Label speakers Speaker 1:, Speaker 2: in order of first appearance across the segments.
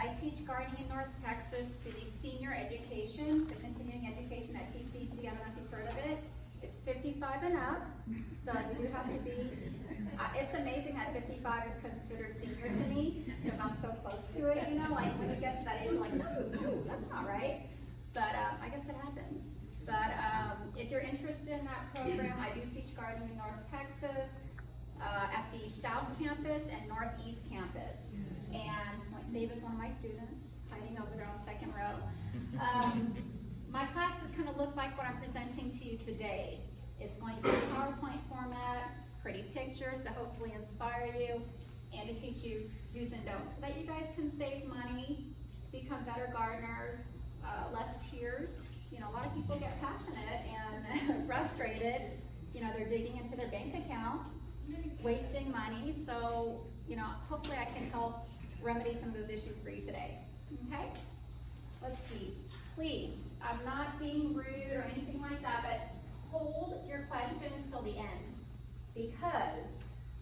Speaker 1: I teach gardening in North Texas to the senior education, the continuing education at TCC. I don't know if you've heard of it. It's 55 and up, so you do have to be, it's amazing that 55 is considered senior to me, because I'm so close to it, you know, like when you get to that age, you're like, no, that's not right. But I guess it happens. But if you're interested in that program, I do teach gardening in North Texas, at the South Campus and Northeast Campus. And David's one of my students, hiding over there on the second row. My classes kind of look like what I'm presenting to you today. It's going to be a PowerPoint format, pretty pictures to hopefully inspire you, and to teach you do's and don'ts, so that you guys can save money, become better gardeners, less tears. You know, a lot of people get passionate and frustrated. You know, they're digging into their bank account, wasting money. So, you know, hopefully I can help remedy some of those issues for you today. Okay? Let's see. Please, I'm not being rude or anything like that, but hold your questions till the end, because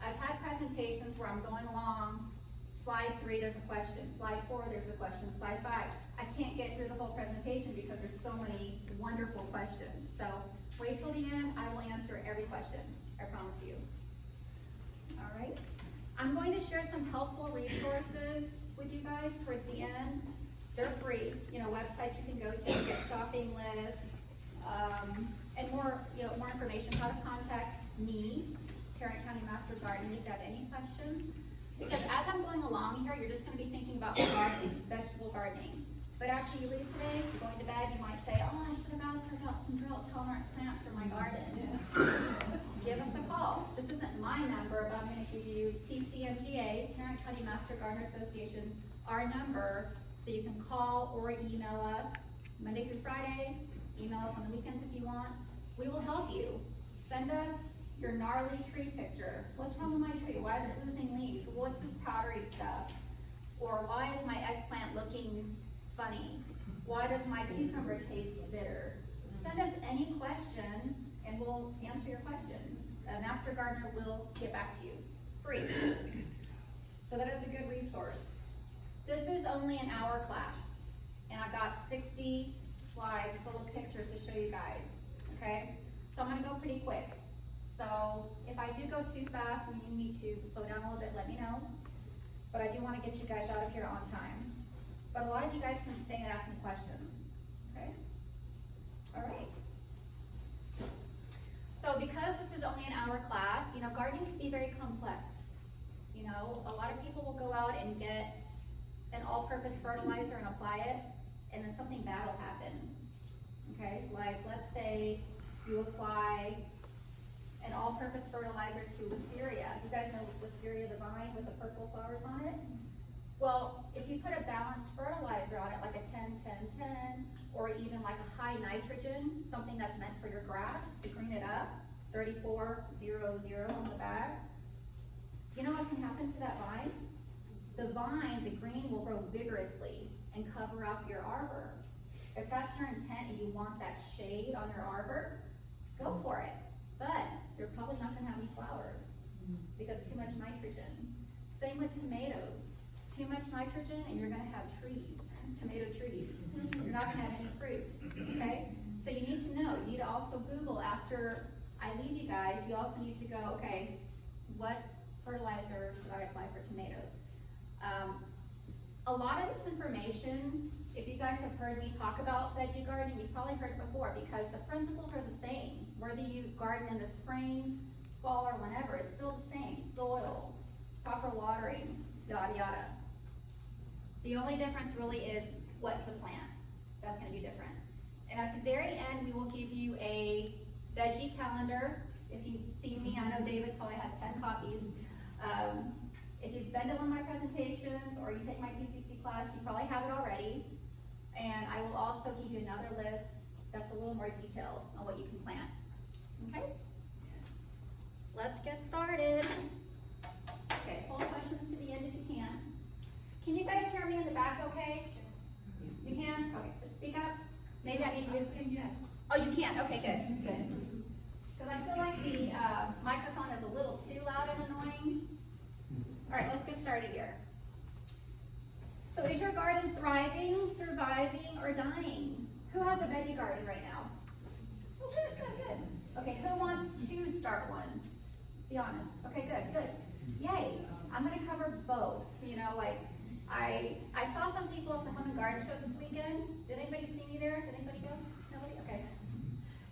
Speaker 1: I've had presentations where I'm going along, slide 3, there's a question, slide 4, there's a question, slide 5. I can't get through the whole presentation because there's so many wonderful questions. So wait till the end, I will answer every question, I promise you. All right, I'm going to share some helpful resources with you guys towards the end. They're free, you know, websites you can go to, get shopping lists, and more, you know, more information, how to contact me, Tarrant County Master Gardener, if you have any questions. Because as I'm going along here, you're just going to be thinking about gardening, vegetable gardening. But after you leave today, you're going to bed, you might say, oh, I should have asked her about some drought-tolerant plants for my garden. Give us a call. This isn't my number, but I'm going to give you TCMGA, Tarrant County Master Gardener Association, our number, so you can call or email us Monday through Friday. Email us on the weekends if you want. We will help you. Send us your gnarly tree picture. What's wrong with my tree? Why is it losing leaves? What's this powdery stuff? Or why is my eggplant looking funny? Why does my cucumber taste bitter? Send us any question and we'll answer your question. A Master Gardener will get back to you. Free. So that is a good resource. This is only an hour class, and I've got 60 slides full of pictures to show you guys, okay? So I'm gonna go pretty quick. So if I do go too fast and you need to slow down a little bit, let me know. But I do wanna get you guys out of here on time. But a lot of you guys can stay and ask me questions, okay? All right. So because this is only an hour class, you know, gardening can be very complex. You know, a lot of people will go out and get an all-purpose fertilizer and apply it, and then something bad will happen, okay? Like, let's say you apply an all-purpose fertilizer to wisteria. You guys know wisteria, the vine with the purple flowers on it? Well, if you put a balanced fertilizer on it, like a 10-10-10, or even like a high nitrogen, something that's meant for your grass to green it up, 34-0-0 on the bag, you know what can happen to that vine? The vine, the green, will grow vigorously and cover up your arbor. If that's your intent and you want that shade on your arbor, go for it. But you're probably not going to have any flowers because too much nitrogen. Same with tomatoes. Too much nitrogen and you're going to have trees, tomato trees. You're not going to have any fruit, okay? So you need to know. You need to also Google after I leave you guys. You also need to go, okay, what fertilizer should I apply for tomatoes? A lot of this information, if you guys have heard me talk about veggie gardening, you've probably heard it before because the principles are the same. Whether you garden in the spring, fall, or whenever, it's still the same. Soil, proper watering, yada yada. The only difference really is what to plant. That's going to be different. And at the very end, we will give you a veggie calendar. If you've seen me, I know David probably has 10 copies. If you've been to one of my presentations or you take my TCC class, you probably have it already. And I will also give you another list that's a little more detailed on what you can plant. Okay? Let's get started. Okay, hold questions to the end if you can. Can you guys hear me in the back okay? You can? Okay, speak up. Maybe I need to yes. Oh, you can? Okay, good, good. Because I feel like the microphone is a little too loud and annoying. All right, let's get started here. So is your garden thriving, surviving, or dying? Who has a veggie garden right now? Oh, good, good, good. Okay, who wants to start one? Be honest. Okay, good, good. Yay. I'm going to cover both. You know, like, I saw some people at the Home and Garden Show this weekend. Did anybody see me there? Did anybody go? Nobody? Okay.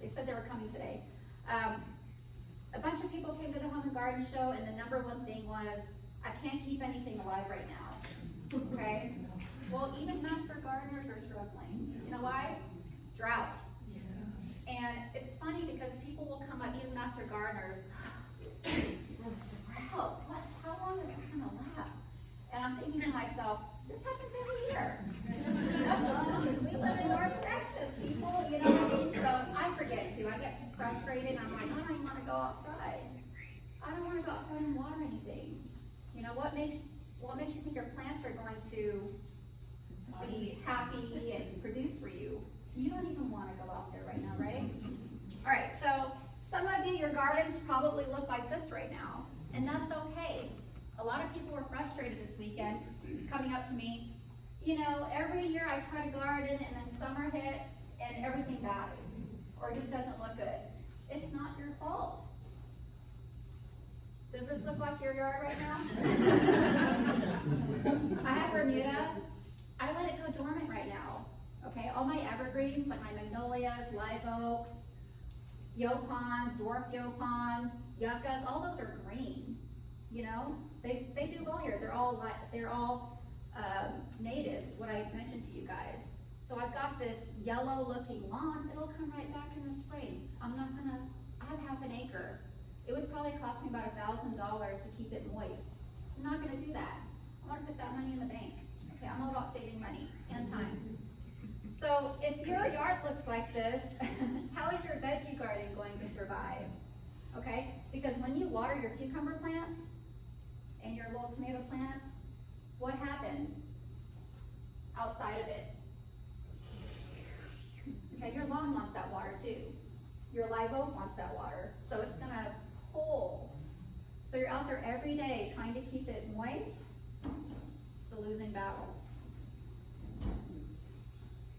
Speaker 1: They said they were coming today. A bunch of people came to the Home and Garden Show, and the number one thing was, I can't keep anything alive right now. Okay? Well, even master gardeners are struggling. You know why? Drought. And it's funny because people will come up, even master gardeners, wow, how long is this going to last? And I'm thinking to myself, this happens every year. We live in North Texas, people, you know what I mean? So I forget to. I get frustrated. I'm like, I don't even want to go outside. I don't want to go outside and water anything. You know, what makes you think your plants are going to be happy and produce for you? You don't even want to go out there right now, right? All right, so some of you, your gardens probably look like this right now, and that's okay. A lot of people were frustrated this weekend coming up to me. You know, every year I try to garden, and then summer hits, and everything dies, or just doesn't look good. It's not your fault. Does this look like your yard right now? I have Bermuda. I let it go dormant right now. Okay, all my evergreens, like my magnolias, live oaks, yopons, dwarf yopons, yuccas, all those are green. You know, they do well here. They're all natives, what I mentioned to you guys. So I've got this yellow looking lawn. It'll come right back in the spring. I have half an acre. It would probably cost me about $1,000 to keep it moist. I'm not gonna do that. I wanna put that money in the bank. Okay, I'm all about saving money and time. So if your yard looks like this, how is your veggie garden going to survive? Okay, because when you water your cucumber plants and your little tomato plant, what happens outside of it? Okay, your lawn wants that water too. Your live oak wants that water, so it's gonna pull. So you're out there every day trying to keep it moist. It's a losing battle.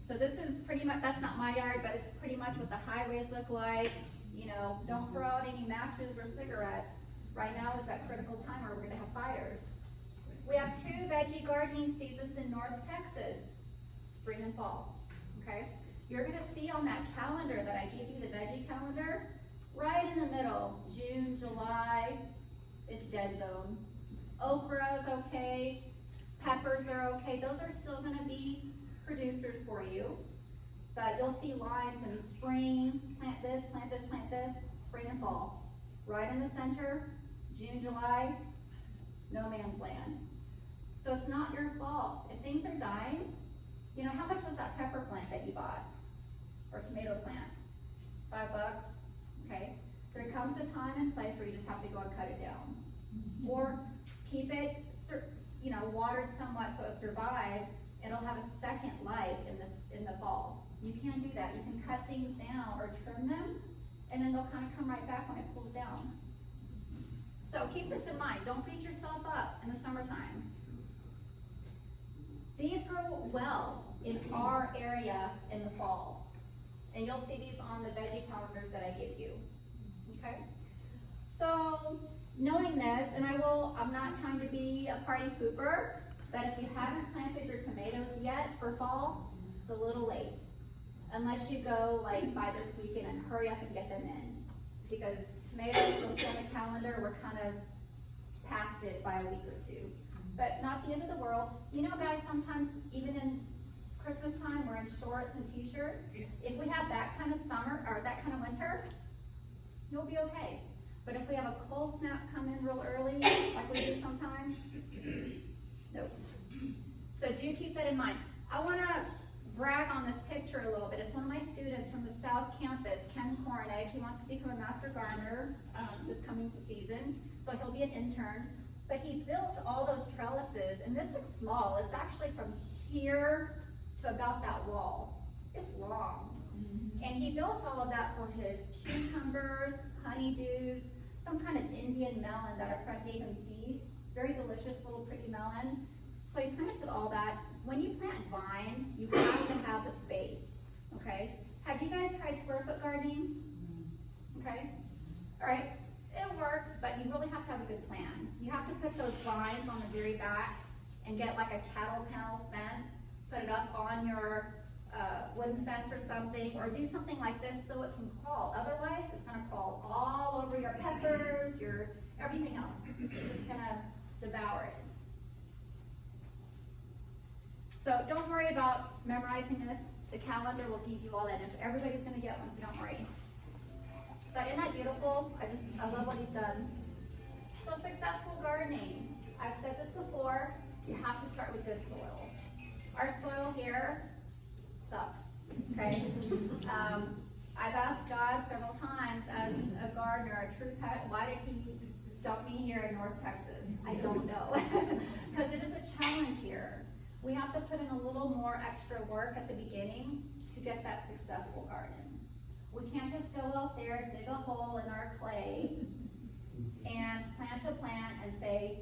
Speaker 1: So this is pretty much, that's not my yard, but it's pretty much what the highways look like. You know, don't throw out any matches or cigarettes. Right now is that critical time where we're gonna have fires. We have 2 veggie gardening seasons in North Texas, spring and fall, okay? You're gonna see on that calendar that I gave you, the veggie calendar, right in the middle, June, July, it's dead zone. Okra is okay, peppers are okay, those are still gonna be producers for you. But you'll see lines in spring, plant this, plant this, plant this, spring and fall. Right in the center, June, July, no man's land. So it's not your fault. If things are dying, you know, how much was that pepper plant that you bought? Or tomato plant? $5, okay? There comes a time and place where you just have to go and cut it down. Or keep it, you know, watered somewhat so it survives. It'll have a second life in the fall. You can't do that. You can cut things down or trim them, and then they'll kind of come right back when it cools down. So keep this in mind. Don't beat yourself up in the summertime. These grow well in our area in the fall. And you'll see these on the veggie calendars that I give you. Okay? So, knowing this, and I'm not trying to be a party pooper, but if you haven't planted your tomatoes yet for fall, it's a little late. Unless you go like by this weekend and hurry up and get them in. Because tomatoes, you'll see on the calendar, we're kind of past it by a week or 2. But not the end of the world. You know, guys, sometimes even in Christmas time, we're in shorts and t-shirts. If we have that kind of summer, or that kind of winter, you'll be okay. But if we have a cold snap come in real early, like we do sometimes, nope. So do keep that in mind. I want to brag on this picture a little bit. It's one of my students from the South Campus, Ken Kornig. He wants to become a master gardener this coming season, so he'll be an intern. But he built all those trellises, and this looks small. It's actually from here to about that wall. It's long. And he built all of that for his cucumbers, honeydews, some kind of Indian melon that a friend gave him seeds. Very delicious little pretty melon. So you planted all that. When you plant vines, you have to have the space, okay? Have you guys tried square foot gardening? Okay, all right, it works, but you really have to have a good plan. You have to put those vines on the very back and get like a cattle panel fence, put it up on your wooden fence or something, or do something like this so it can crawl. Otherwise, it's gonna crawl all over your peppers, your everything else. It's just gonna devour it. So don't worry about memorizing this. The calendar will give you all that info. Everybody's gonna get one, so don't worry. But isn't that beautiful? I love what he's done. So successful gardening. I've said this before, you have to start with good soil. Our soil here sucks, okay? I've asked God several times as a gardener, a true pet, why did he dump me here in North Texas? I don't know, because it is a challenge here. We have to put in a little more extra work at the beginning to get that successful garden. We can't just go out there, dig a hole in our clay, and plant a plant and say,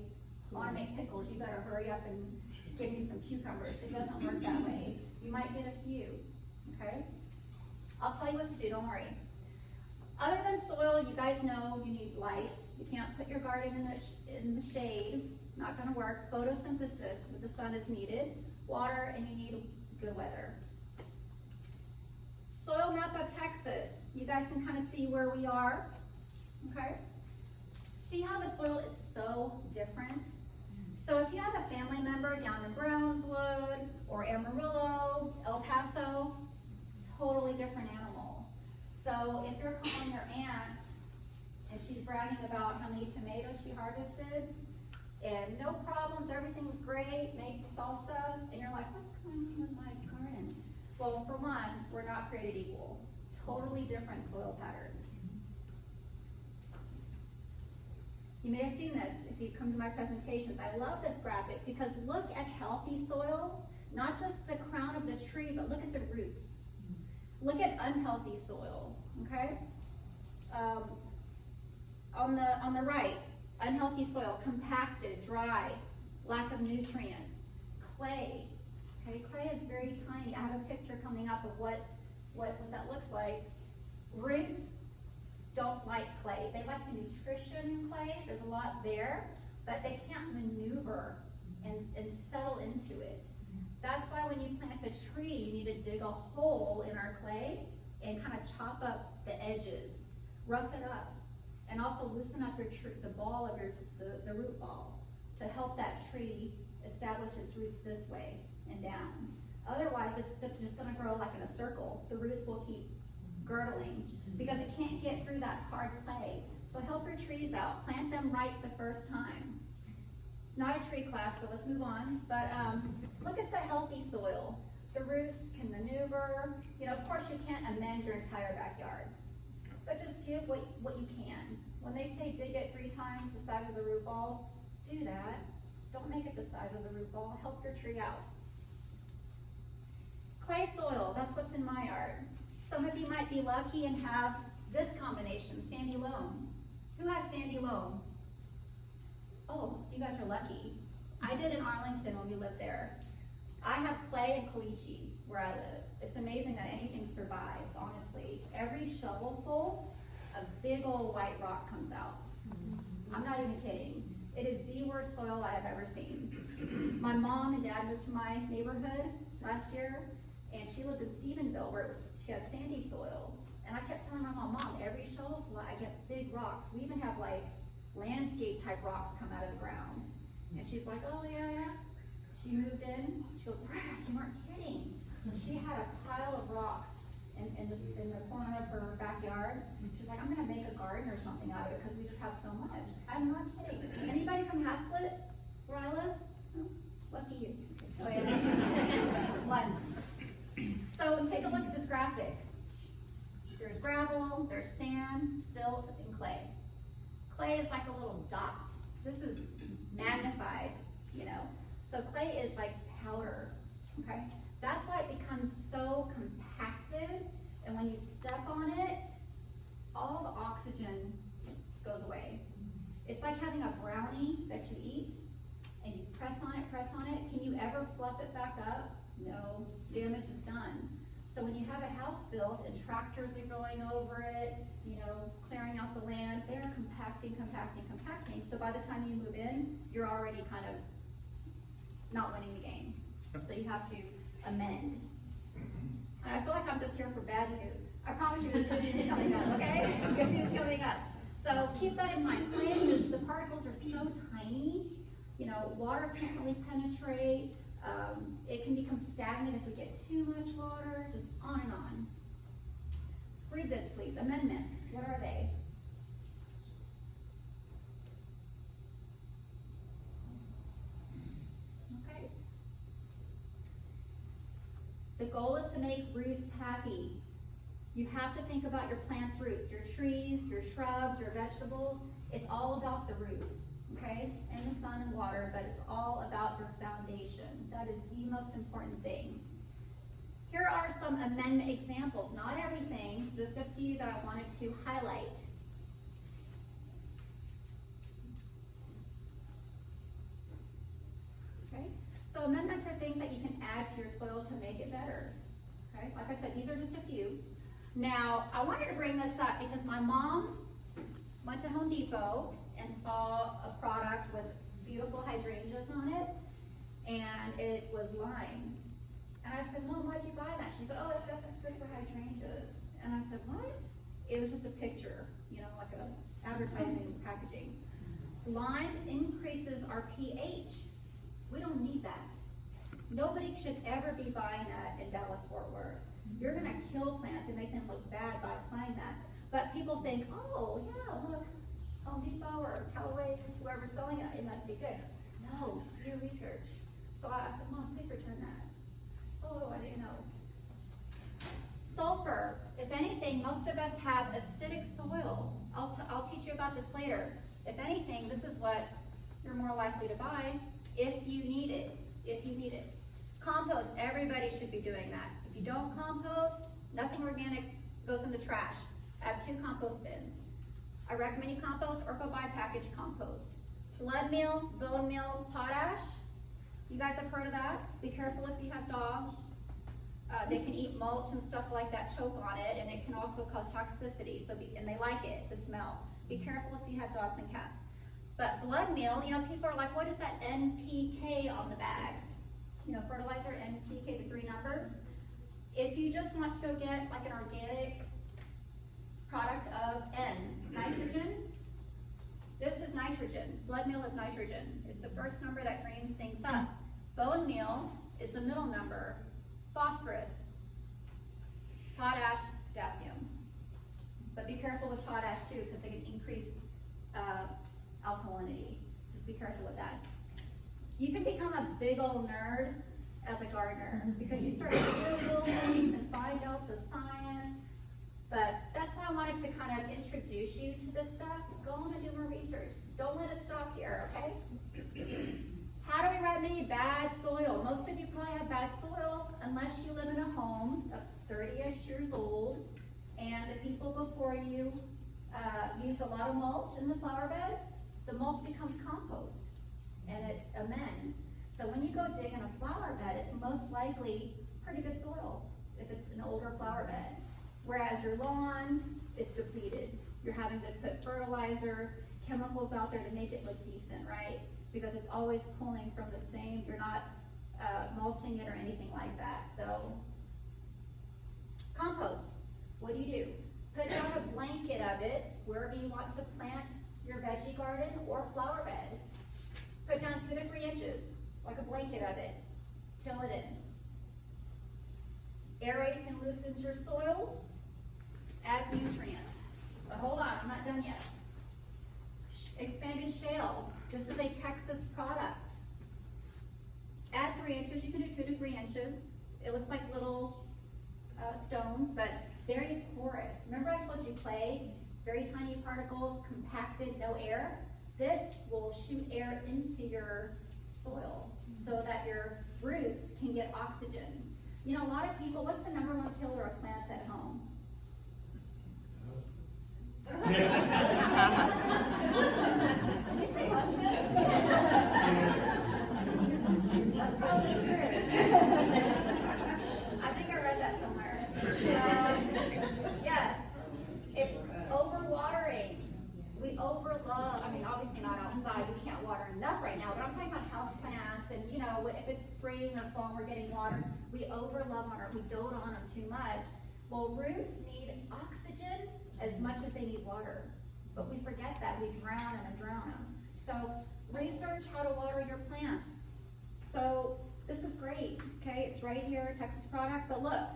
Speaker 1: I want to make pickles, you better hurry up and give me some cucumbers. It doesn't work that way. You might get a few, okay? I'll tell you what to do, don't worry. Other than soil, you guys know you need light. You can't put your garden in the shade, not gonna work. Photosynthesis, the sun is needed. Water, and you need good weather. Soil map of Texas. You guys can kind of see where we are, okay? See how the soil is so different? So if you have a family member down in Brownswood or Amarillo, El Paso, totally different animal. So if you're calling your aunt and she's bragging about how many tomatoes she harvested, and no problems, everything was great, make salsa, and you're like, what's going on with my garden? Well, for one, we're not created equal. Totally different soil patterns. You may have seen this if you come to my presentations. I love this graphic because look at healthy soil, not just the crown of the tree, but look at the roots. Look at unhealthy soil, okay? On the right, unhealthy soil, compacted, dry, lack of nutrients. Clay, okay, clay is very tiny. I have a picture coming up of what that looks like. Roots don't like clay. They like the nutrition in clay. There's a lot there, but they can't maneuver and settle into it. That's why when you plant a tree, you need to dig a hole in our clay and kind of chop up the edges, rough it up, and also loosen up the ball of the root ball to help that tree establish its roots this way and down. Otherwise, it's just going to grow like in a circle. The roots will keep girdling because it can't get through that hard clay. So help your trees out. Plant them right the first time. Not a tree class, so let's move on. But look at the healthy soil. The roots can maneuver. You know, of course, you can't amend your entire backyard, but just give what you can. When they say dig it 3 times the size of the root ball, do that. Don't make it the size of the root ball. Help your tree out. Clay soil, that's what's in my yard. Some of you might be lucky and have this combination, sandy loam. Who has sandy loam? Oh, you guys are lucky. I did in Arlington when we lived there. I have clay and caliche where I live. It's amazing that anything survives, honestly. Every shovelful, a big old white rock comes out. I'm not even kidding. It is the worst soil I have ever seen. My mom and dad moved to my neighborhood last year, and she lived in Stephenville where she had sandy soil. And I kept telling my mom, every shovelful I get big rocks. We even have like landscape type rocks come out of the ground. And she's like, oh yeah. She moved in, she goes, you weren't kidding. She had a pile of rocks in the corner of her backyard. She's like, I'm gonna make a garden or something out of it because we just have so much. I'm not kidding. Anybody from Haslett, where I live? Oh, lucky you. Oh, yeah. One. So take a look at this graphic. There's gravel, there's sand, silt, and clay. Clay is like a little dot. This is magnified, you know. So clay is like powder, okay? That's why it becomes so compacted, and when you step on it, all the oxygen goes away. It's like having a brownie that you eat, and you press on it. Can you you ever fluff it back up? No, damage is done. So when you have a house built and tractors are going over it, you know, clearing out the land, they're compacting. So by the time you move in, you're already kind of not winning the game. So you have to amend. And I feel like I'm just here for bad news. I promise you there's good news coming up, okay? Good news coming up. So keep that in mind. Flanges, the particles are so tiny, you know, water can't really penetrate. It can become stagnant if we get too much water, just on and on. Read this, please. Amendments, what are they? Okay. The goal is to make roots happy. You have to think about your plant's roots, your trees, your shrubs, your vegetables. It's all about the roots, okay? And the sun and water, but it's all about your foundation. That is the most important thing. Here are some amendment examples. Not everything, just a few that I wanted to highlight. Okay? So amendments are things that you can add to your soil to make it better. Okay? Like I said, these are just a few. Now, I wanted to bring this up because my mom went to Home Depot and saw a product with beautiful hydrangeas on it, and it was lime. And I said, Mom, why'd you buy that? She said, oh, it says it's good for hydrangeas. And I said, what? It was just a picture, you know, like a advertising packaging. Lime increases our pH. We don't need that. Nobody should ever be buying that in Dallas-Fort Worth. You're gonna kill plants and make them look bad by applying that. But people think, oh yeah, look, Home Depot or Callaway, whoever's selling it, it must be good. No, do your research. So I said, Mom, please return that. Oh, I didn't know. Sulfur. If anything, most of us have acidic soil. I'll teach you about this later. If anything, this is what you're more likely to buy if you need it. If you need it. Compost. Everybody should be doing that. If you don't compost, nothing organic goes in the trash. I have 2 compost bins. I recommend you compost or go buy packaged compost. Blood meal, bone meal, potash. You guys have heard of that? Be careful if you have dogs. They can eat mulch and stuff like that, choke on it, and it can also cause toxicity. And they like it, the smell. Be careful if you have dogs and cats. But blood meal, you know, people are like, what is that NPK on the bags? You know, fertilizer, NPK, the 3 numbers. If you just want to go get like an organic product of N, nitrogen, this is nitrogen. Blood meal is nitrogen. It's the first number that greens things up. Bone meal is the middle number. Phosphorus, potash, potassium. But be careful with potash too, because they can increase alkalinity. Just be careful with that. You can become a big old nerd as a gardener because you start to Google things and find out the science. But that's why I wanted to kind of introduce you to this stuff. Go on and do more research. Don't let it stop here, okay? How do we remedy bad soil? Most of you probably have bad soil unless you live in a home that's 30-ish years old and the people before you used a lot of mulch in the flower beds. The mulch becomes compost and it amends. So when you go dig in a flower bed, it's most likely pretty good soil if it's an older flower bed. Whereas your lawn, it's depleted. You're having to put fertilizer, chemicals out there to make it look decent, right? Because it's always pulling from the same, you're not mulching it or anything like that. So, compost, what do? Put down a blanket of it wherever you want to plant your veggie garden or flower bed. Put down 2 to 3 inches, like a blanket of it. Till it in. Aerates and loosens your soil. Adds nutrients. But hold on, I'm not done yet. Expanded shale. This is a Texas product. Add 3 inches. You can do 2 to 3 inches. It looks like little stones, but very porous. Remember I told you clay? Very tiny particles, compacted, no air. This will shoot air into your soil so that your roots can get oxygen. You know, a lot of people, what's the #1 killer of plants at home? Did you say husband? That's probably if it's spring or fall, we're getting water, we overlove on or we dote on them too much. Well, roots need oxygen as much as they need water. But we forget that, we drown them. So research how to water your plants. So this is great, okay? It's right here, Texas product, but look,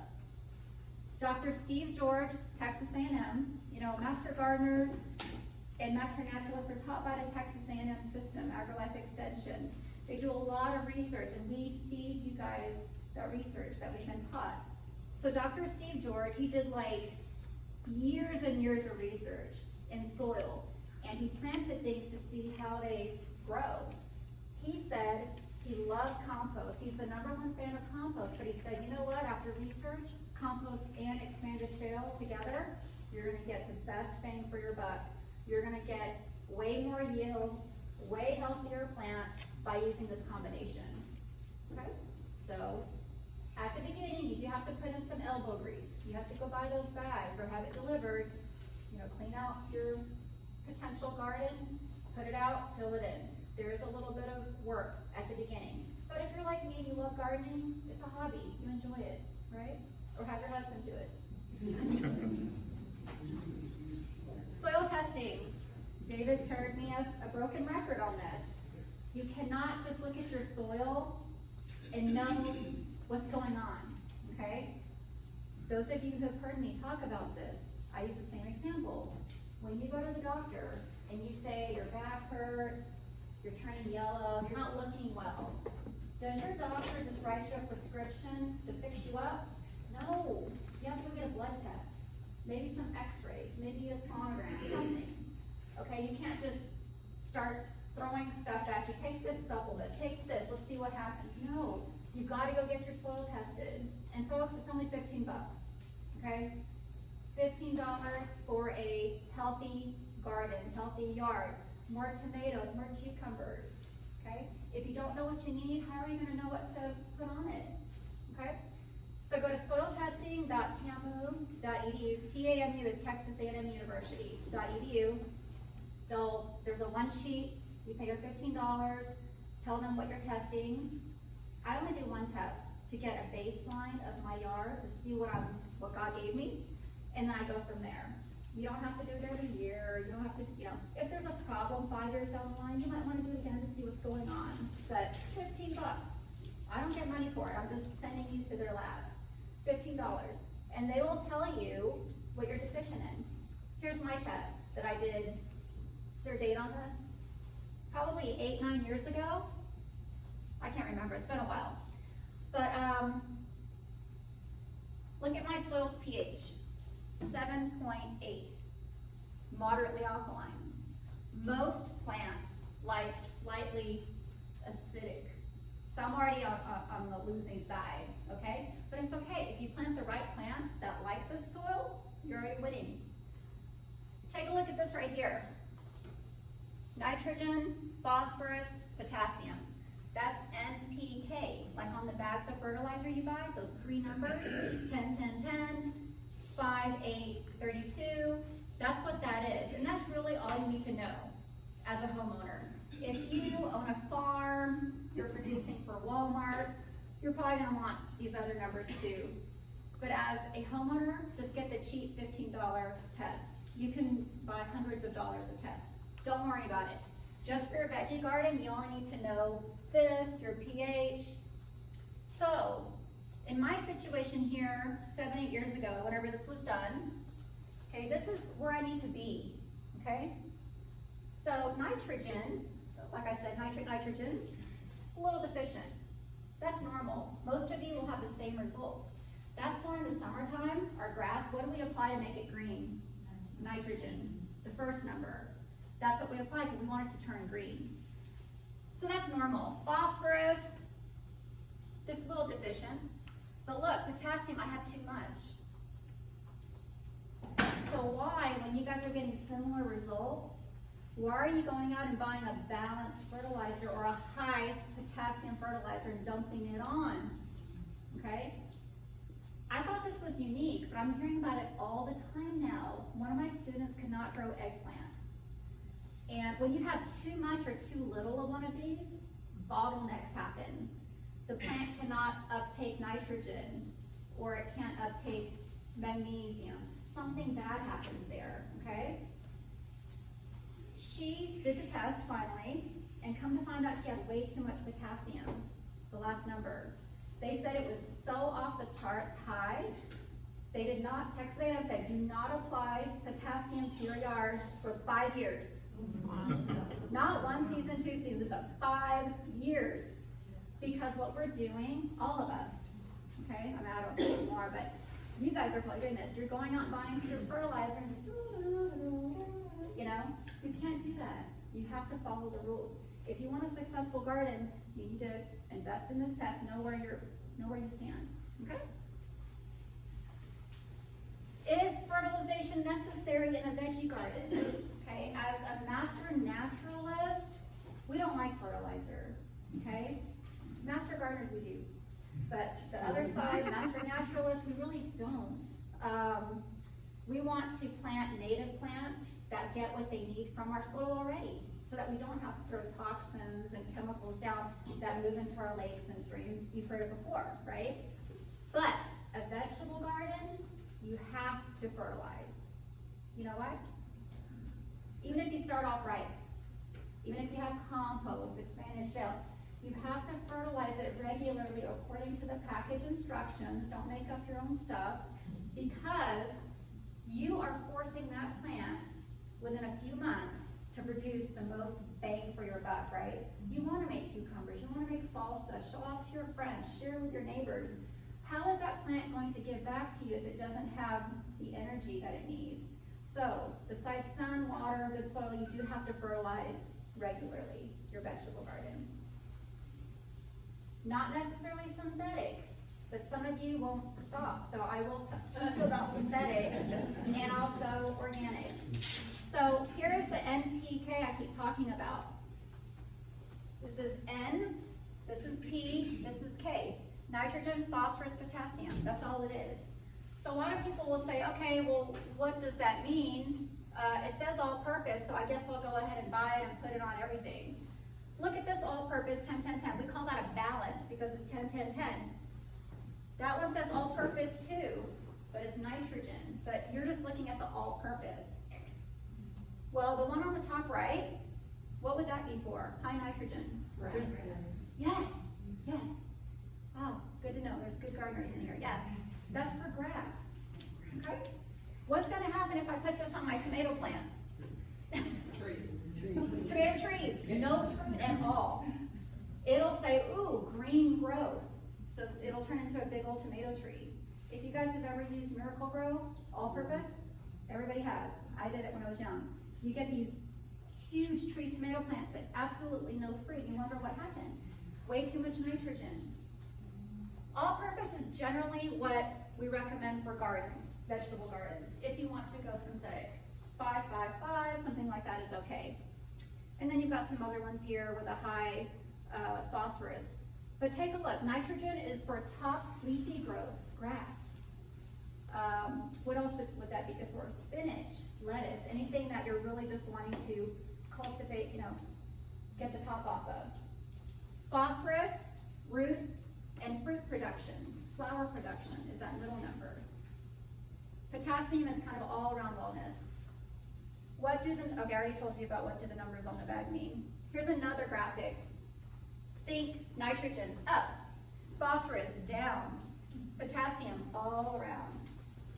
Speaker 1: Dr. Steve George, Texas A&M, you know, master gardeners and master naturalists are taught by the Texas A&M system, AgriLife Extension. They do a lot of research, and we feed you guys that research that we've been taught. So Dr. Steve George, he did like years and years of research in soil, and he planted things to see how they grow. He said he loves compost. He's the #1 fan of compost, but he said, you know what, after research, compost and expanded shale together, you're gonna get the best bang for your buck. You're gonna get way more yield, way healthier plants by using this combination, okay? So, at the beginning, you do have to put in some elbow grease. You have to go buy those bags or have it delivered. You know, clean out your potential garden, put it out, till it in. There is a little bit of work at the beginning. But if you're like me and you love gardening, it's a hobby, you enjoy it, right? Or have your husband do it. Soil testing. David's heard me as a broken record on this. You cannot just look at your soil and know what's going on, okay? Those of you who have heard me talk about this, I use the same example. When you go to the doctor and you say your back hurts, you're turning yellow, you're not looking well, does your doctor just write you a prescription to fix you up? No, you have to go get a blood test, maybe some x-rays, maybe a sonogram, something. Okay, you can't just start throwing stuff at you. Take this supplement, take this, let's see what happens. No, you gotta go get your soil tested. And folks, it's only 15 bucks, okay? $15 for a healthy garden, healthy yard, more tomatoes, more cucumbers, okay? If you don't know what you need, how are you gonna know what to put on it, okay? So go to soiltesting.tamu.edu. TAMU is Texas A&M University.edu. There's a one sheet, you pay your $15, tell them what you're testing. I only do one test to get a baseline of my yard to see what God gave me, and then I go from there. You don't have to do it every year, you don't have to, you know, if there's a problem 5 years down the line, you might want to do it again to see what's going on. But 15 bucks, I don't get money for it, I'm just sending you to their lab. $15, and they will tell you what you're deficient in. Here's my test that I did. Is there a date on this? Probably 8-9 years ago. I can't remember, it's been a while. But look at my soil's pH, 7.8, moderately alkaline. Most plants like slightly acidic. Some already on the losing side, okay? But it's okay, if you plant the right plants that like this soil, you're already winning. Take a look at this right here. Nitrogen, phosphorus, potassium. That's NPK, like on the bags of fertilizer you buy, those 3 numbers, 10, 10, 10, 5, 8, 32. That's what that is, and that's really all you need to know as a homeowner. If you own a farm, you're producing for Walmart, you're probably gonna want these other numbers too. But as a homeowner, just get the cheap $15 test. You can buy hundreds of dollars of tests. Don't worry about it. Just for your veggie garden, you only need to know this, your pH. So, in my situation here, 7-8 years ago, whenever this was done, okay, this is where I need to be, okay? So, nitrogen, like I said, nitrogen, a little deficient. That's normal. Most of you will have the same results. That's why in the summertime, our grass, what do we apply to make it green? Nitrogen, the first number. That's what we apply because we want it to turn green. So that's normal. Phosphorus, a little deficient. But look, potassium, I have too much. So why, when you guys are getting similar results, why are you going out and buying a balanced fertilizer or a high potassium fertilizer and dumping it on? Okay? I thought this was unique, but I'm hearing about it all the time now. One of my students could not grow eggplant. And when you have too much or too little of one of these, bottlenecks happen. the plant cannot uptake nitrogen, or it can't uptake magnesium. Something bad happens there, okay? She did the test finally, and come to find out she had way too much potassium, the last number. They said it was so off the charts high, they did not, text me and said, do not apply potassium to your yard for 5 years. Not 1 season, 2 seasons, but 5 years. Because what we're doing, all of us, okay, I mean, I don't know anymore, but you guys are probably doing this. You're going out and buying your fertilizer and just, you know, you can't do that. You have to follow the rules. If you want a successful garden, you need to invest in this test, know where you stand, okay? Is fertilization necessary in a veggie garden? Okay, as a master naturalist, we don't like fertilizer, okay? Master gardeners we do, but the other side, master naturalists, we really don't. We want to plant native plants that get what they need from our soil already, so that we don't have to throw toxins and chemicals down that move into our lakes and streams. You've heard it before, right? But a vegetable garden, you have to fertilize. You know why? Even if you start off right, even if you have compost, expanded shell, you have to fertilize it regularly according to the package instructions. Don't make up your own stuff, because you are forcing that plant within a few months to produce the most bang for your buck, right? You want to make cucumbers, you want to make salsa, show off to your friends, share with your neighbors. How is that plant going to give back to you if it doesn't have the energy that it needs? So, besides sun, water, good soil, you do have to fertilize regularly your vegetable garden. Not necessarily synthetic, but some of you won't stop. So I will talk about synthetic and also organic. So here is the NPK I keep talking about. This is N, this is P, this is K. Nitrogen, phosphorus, potassium, that's all it is. So a lot of people will say, okay, well, what does that mean? It says all-purpose, so I guess I'll go ahead and buy it and put it on everything. Look at this all-purpose 10-10-10. We call that a balance because it's 10-10-10. That one says all-purpose too, but it's nitrogen. But you're just looking at the all-purpose. Well, the one on the top right, what would that be for? High nitrogen. Yes, yes. Wow, good to know. There's good gardeners in here. Yes, that's for grass. Okay. What's going to happen if I put this on my tomato plants? Tomato trees, no fruit at all. It'll say, ooh, green growth. So it'll turn into a big old tomato tree. If you guys have ever used Miracle Grow, all-purpose, everybody has. I did it when I was young. You get these huge tree tomato plants, but absolutely no fruit. You wonder what happened. Way too much nitrogen. All-purpose is generally what we recommend for gardens, vegetable gardens. If you want to go synthetic, 5-5-5, something like that is okay. And then you've got some other ones here with a high phosphorus. But take a look, nitrogen is for top leafy growth, grass. What else would that be good for? Spinach, lettuce, anything that you're really just wanting to cultivate, you know, get the top off of. Phosphorus, root and fruit production, flower production is that middle number. Potassium is kind of all around wellness. Okay, I already told you about what do the numbers on the bag mean. Here's another graphic. Think nitrogen up, phosphorus down, potassium all around,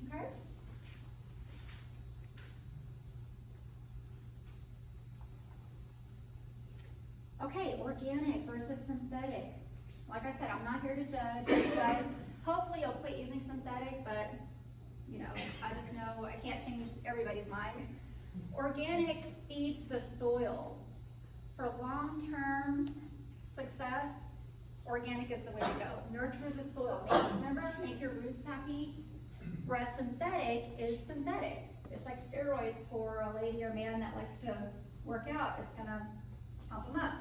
Speaker 1: okay? Okay, organic versus synthetic. Like I said, I'm not here to judge you guys. Hopefully you'll quit using synthetic, but you know, I just know I can't change everybody's minds. Organic feeds the soil. For long-term success, organic is the way to go. Nurture the soil. Remember, make your roots happy. Whereas synthetic is synthetic. It's like steroids for a lady or man that likes to work out. It's gonna pump them up.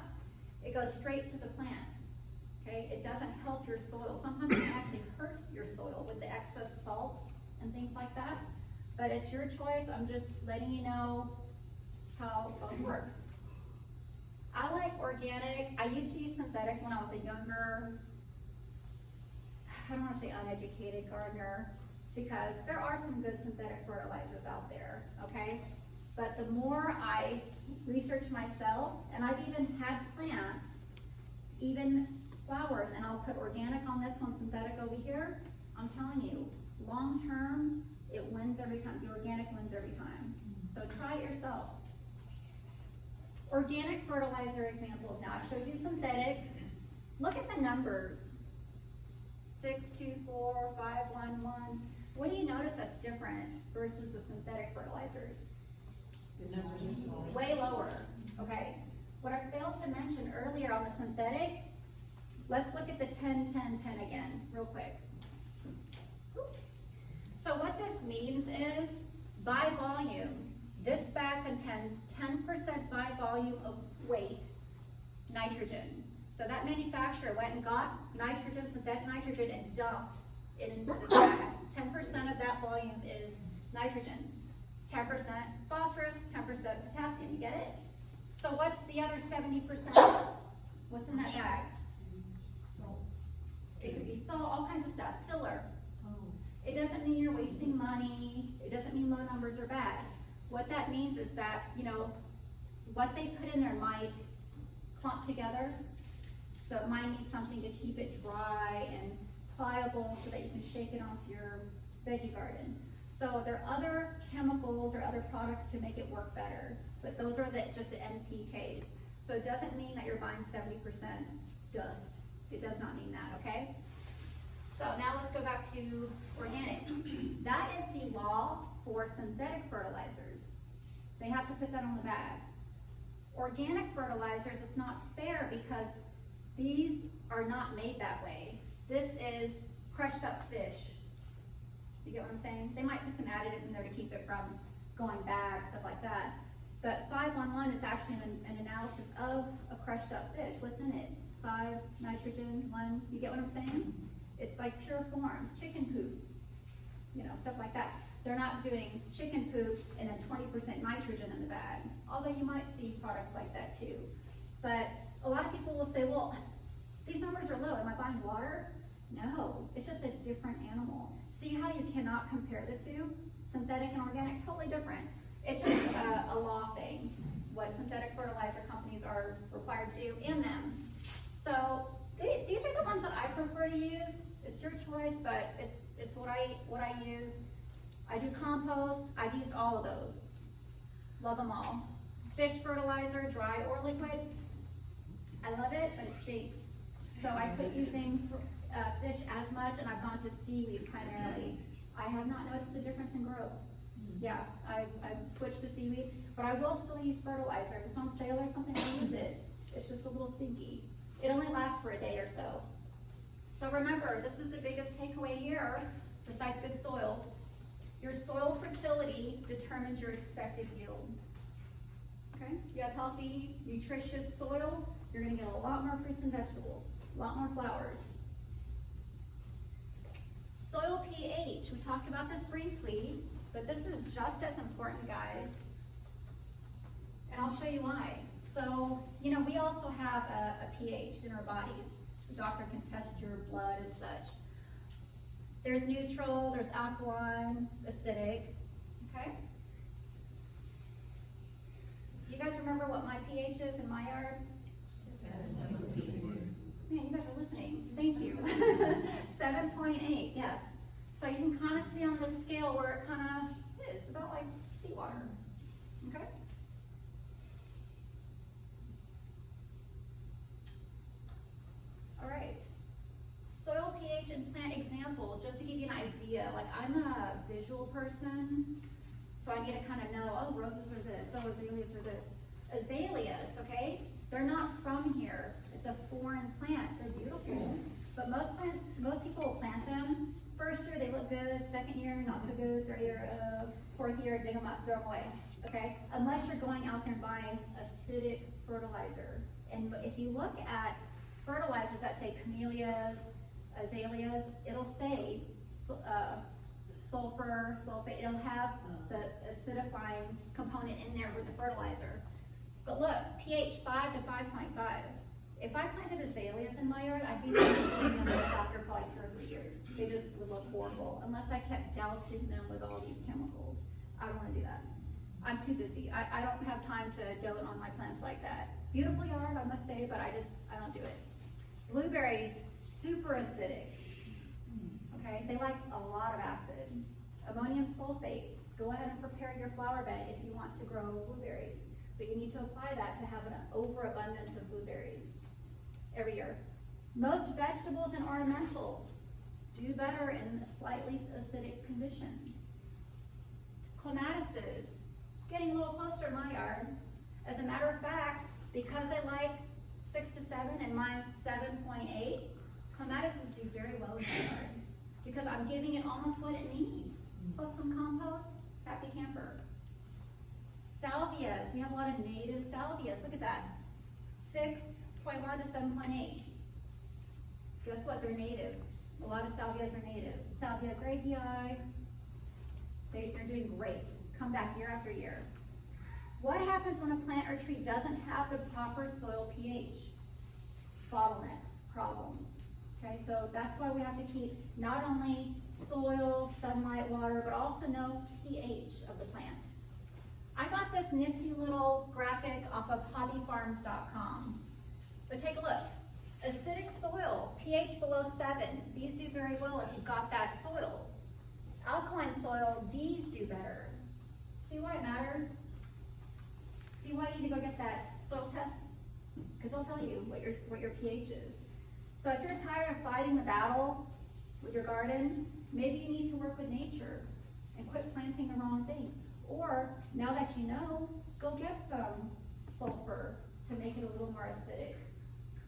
Speaker 1: It goes straight to the plant. Okay, it doesn't help your soil. Sometimes it can actually hurt your soil with the excess salts and things like that. But it's your choice. I'm just letting you know how both work. I like organic. I used to use synthetic when I was a younger I don't want to say uneducated gardener, because there are some good synthetic fertilizers out there, okay? But the more I research myself, and I've even had plants, even flowers, and I'll put organic on this one, synthetic over here, I'm telling you, long term, it wins every time. The organic wins every time. So try it yourself. Organic fertilizer examples. Now, I showed you synthetic. Look at the numbers. 6, 2, 4, 5, 1, 1. What do you notice that's different versus the synthetic fertilizers? Way lower, okay? What I failed to mention earlier on the synthetic, let's look at the 10, 10, 10 again, real quick. So what this means is, by volume, this bag contains 10% by volume of weight nitrogen. So that manufacturer went and got nitrogen, synthetic nitrogen, and dumped it into this bag. 10% of that volume is nitrogen. 10% phosphorus, 10% potassium, you get it? So what's the other 70%? What's in that bag? Salt. It could be salt, all kinds of stuff, filler. It doesn't mean you're wasting money. It doesn't mean low numbers are bad. What that means is that, you know, what they put in there might clump together. So it might need something to keep it dry and pliable so that you can shake it onto your veggie garden. So there are other chemicals or other products to make it work better, but those are just the NPKs. So it doesn't mean that you're buying 70% dust. It does not mean that, okay? So now let's go back to organic. That is the law for synthetic fertilizers. They have to put that on the bag. Organic fertilizers, it's not fair because these are not made that way. This is crushed up fish. You get what I'm saying? They might put some additives in there to keep it from going bad, stuff like that. But 511 is actually an analysis of a crushed up fish. What's in it? 5 nitrogen, 1. You get what I'm saying? It's like pure forms, chicken poop, you know, stuff like that. They're not doing chicken poop and then 20% nitrogen in the bag, although you might see products like that too. But a lot of people will say, well, these numbers are low. Am I buying water? No, it's just a different animal. See how you cannot compare the two? Synthetic and organic, totally different. It's just a law thing, what synthetic fertilizer companies are required to do in them. So these are the ones that I prefer to use. It's your choice, but it's what I use. I do compost. I've used all of those. Love them all. Fish fertilizer, dry or liquid. I love it, but it stinks. So I quit using fish as much, and I've gone to seaweed primarily. I have not noticed a difference in growth. Yeah, I've switched to seaweed, but I will still use fertilizer. If it's on sale or something, I'll use it. It's just a little stinky. It only lasts for a day or so. So remember, this is the biggest takeaway here, besides good soil. Your soil fertility determines your expected yield. Okay? You have healthy, nutritious soil, you're gonna get a lot more fruits and vegetables, a lot more flowers. Soil pH, we talked about this briefly, but this is just as important, guys. And I'll show you why. So, you know, we also have a pH in our bodies. The doctor can test your blood and such. There's neutral, there's alkaline, acidic, okay? Do you guys remember what my pH is in my yard? Man, you guys are listening. Thank you. 7.8, yes. So you can kind of see on the scale where it kind of is, about like seawater, okay? All right. Soil pH and plant examples, just to give you an idea. Like, I'm a visual person, so I need to kind of know, oh, roses are this, oh, azaleas are this. Azaleas, okay, they're not from here. It's a foreign plant. They're beautiful, but most people will plant them. First year they look good, second year not so good, third year, fourth year dig them up, throw them away. Okay, unless you're going out there and buying acidic fertilizer. And if you look at fertilizers that say camellias, azaleas, it'll say sulfur, sulfate. It'll have the acidifying component in there with the fertilizer. But look, pH 5 to 5.5. If I planted azaleas in my yard, I'd be leaving them after probably 2 or 3 years. They just would look horrible, unless I kept dousing them with all these chemicals. I don't wanna do that. I'm too busy. I don't have time to dote on my plants like that. Beautiful yard, I must say, but I don't do it. Blueberries, super acidic. Okay, they like a lot of acid. Ammonium sulfate. Go ahead and prepare your flower bed if you want to grow blueberries. But you need to apply that to have an overabundance of blueberries every year. Most vegetables and ornamentals do better in a slightly acidic condition. Clematises, getting a little closer in my yard. As a matter of fact, because I like 6 to 7 and mine's 7.8, clematises do very well in my yard because I'm giving it almost what it needs. Plus some compost, happy camper. Salvias, we have a lot of native salvias. Look at that, 6.1 to 7.8. Guess what? They're native. A lot of salvias are native. Salvia grapei, they're doing great. Come back year after year. What happens when a plant or tree doesn't have the proper soil pH? Bottlenecks, problems. Okay, so that's why we have to keep not only soil, sunlight, water, but also know pH of the plant. I got this nifty little graphic off of hobbyfarms.com. But take a look. Acidic soil, pH below 7. These do very well if you've got that soil. Alkaline soil, these do better. See why it matters? See why you need to go get that soil test? Because they'll tell you what your pH is. So if you're tired of fighting the battle with your garden, maybe you need to work with nature and quit planting the wrong thing. Or, now that you know, go get some sulfur to make it a little more acidic,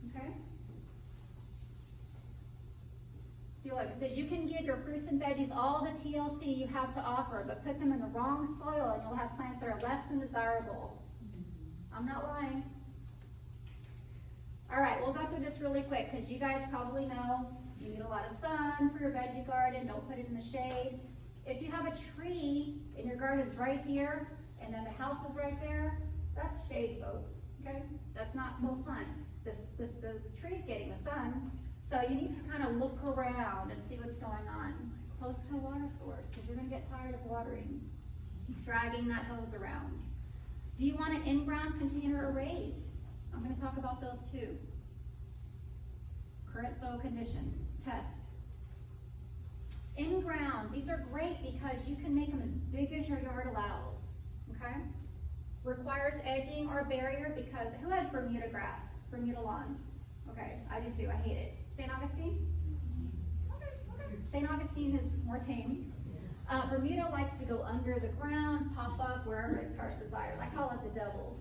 Speaker 1: okay? So look, it says you can give your fruits and veggies all the TLC you have to offer, but put them in the wrong soil and you'll have plants that are less than desirable. I'm not lying. All right, we'll go through this really quick because you guys probably know you need a lot of sun for your veggie garden. Don't put it in the shade. If you have a tree and your garden's right here and then the house is right there, that's shade, folks, okay? That's not full sun. The tree's getting the sun, so you need to kind of look around and see what's going on close to a water source because you're gonna get tired of watering, dragging that hose around. Do you want an in-ground container or raised? I'm gonna talk about those too. Current soil condition, test. In ground, these are great because you can make them as big as your yard allows, okay? Requires edging or barrier because, who has Bermuda grass, Bermuda lawns? Okay, I do too, I hate it. St. Augustine? Okay. St. Augustine is more tame. Bermuda likes to go under the ground, pop up wherever its heart desires. I call it the devil.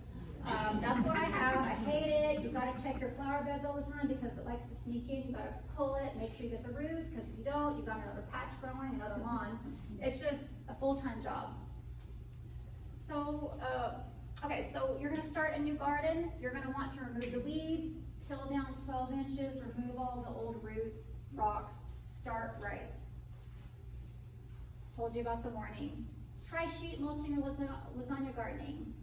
Speaker 1: That's what I have. I hate it. You've got to check your flower beds all the time because it likes to sneak in. You've got to pull it, make sure you get the root, because if you don't, you've got another patch growing, another lawn. It's just a full-time job. So, okay, so you're going to start a new garden. You're going to want to remove the weeds, till down 12 inches, remove all the old roots, rocks, start right. Told you about the warning. Try sheet mulching or lasagna gardening.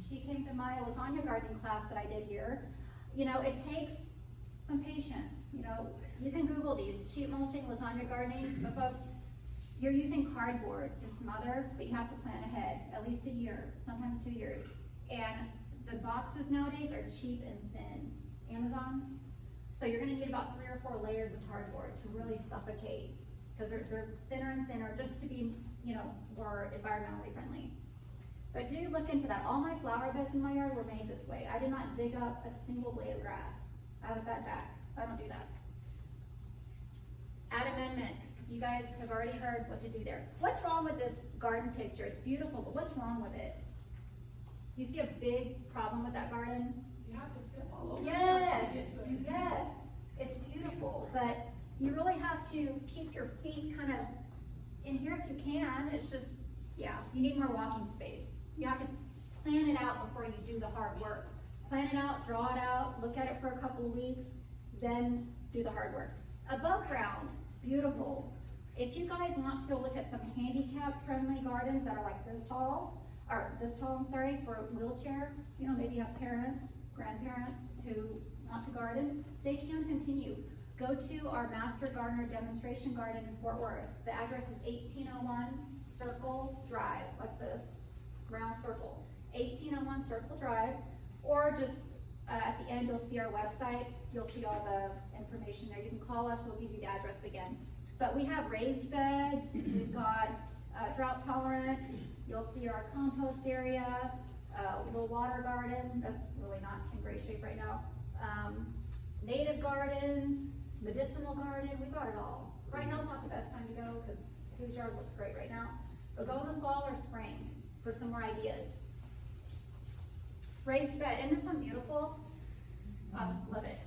Speaker 1: She came to my lasagna gardening class that I did here. You know, it takes some patience. You know, you can Google these, sheet mulching, lasagna gardening, but folks, you're using cardboard to smother, but you have to plan ahead, at least a year, sometimes 2 years. And the boxes nowadays are cheap and thin. Amazon. So you're gonna need about 3 or 4 layers of cardboard to really suffocate, because they're thinner and thinner just to be, you know, more environmentally friendly. But do look into that. All my flower beds in my yard were made this way. I did not dig up a single blade of grass. I have a bad back. I don't do that. Add amendments. You guys have already heard what to do there. What's wrong with this garden picture? It's beautiful, but what's wrong with it? You see a big problem with that garden?
Speaker 2: You have to step all over.
Speaker 1: Yes, yes. It's beautiful, but you really have to keep your feet kind of in here if you can. It's just, yeah, you need more walking space. You have to plan it out before you do the hard work. Plan it out, draw it out, look at it for a couple of weeks, then do the hard work. Above ground, beautiful. If you guys want to go look at some handicap-friendly gardens that are like this tall, for a wheelchair, you know, maybe you have parents, grandparents who want to garden, they can continue. Go to our Master Gardener Demonstration Garden in Fort Worth. The address is 1801 Circle Drive, like the round circle. 1801 Circle Drive, or just at the end you'll see our website. You'll see all the information there. You can call us, we'll give you the address again. But we have raised beds, we've got drought tolerant, you'll see our compost area, a little water garden, that's really not in great shape right now. Native gardens, medicinal garden, we've got it all. Right now is not the best time to go because whose yard looks great right now. But go in the fall or spring for some more ideas. Raised bed, isn't this one beautiful? Love it.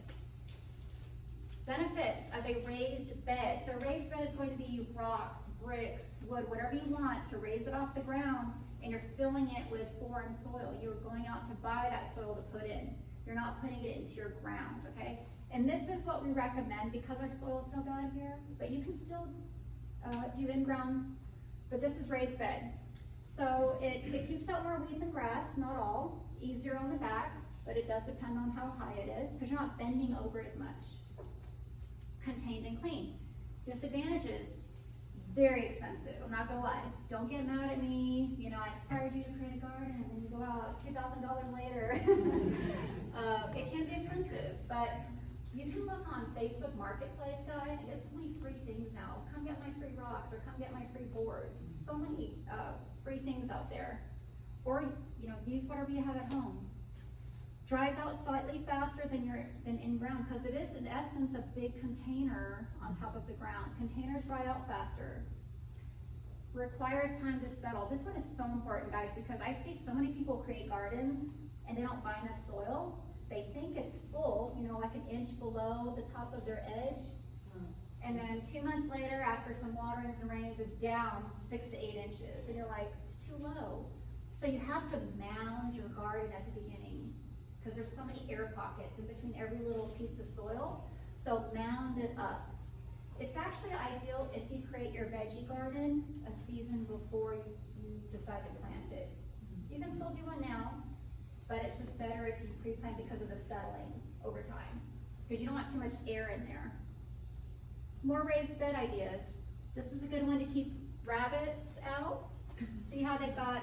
Speaker 1: Benefits of a raised bed. So a raised bed is going to be rocks, bricks, wood, whatever you want to raise it off the ground, and you're filling it with foreign soil. You're going out to buy that soil to put in. You're not putting it into your ground, okay? And this is what we recommend because our soil is so bad here, but you can still do in-ground, but this is raised bed. So it keeps out more weeds and grass, not all, easier on the back, but it does depend on how high it is because you're not bending over as much. Contained and clean. Disadvantages, very expensive, I'm not gonna lie. Don't get mad at me, you know, I inspired you to create a garden and then you go out $2,000 later. It can be expensive, but you can look on Facebook Marketplace, guys, and get so many free things now. Come get my free rocks or come get my free boards. So many free things out there. Or, you know, use whatever you have at home. Dries out slightly faster than in ground because it is in essence a big container on top of the ground. Containers dry out faster. Requires time to settle. This one is so important, guys, because I see so many people create gardens and they don't buy enough soil. They think it's full, you know, like an inch below the top of their edge. And then 2 months later, after some waterings and rains, it's down 6 to 8 inches. And you're like, it's too low. So you have to mound your garden at the beginning because there's so many air pockets in between every little piece of soil. So mound it up. It's actually ideal if you create your veggie garden a season before you decide to plant it. You can still do one now, but it's just better if you pre-plant because of the settling over time, because you don't want too much air in there. More raised bed ideas. This is a good one to keep rabbits out. See how they've got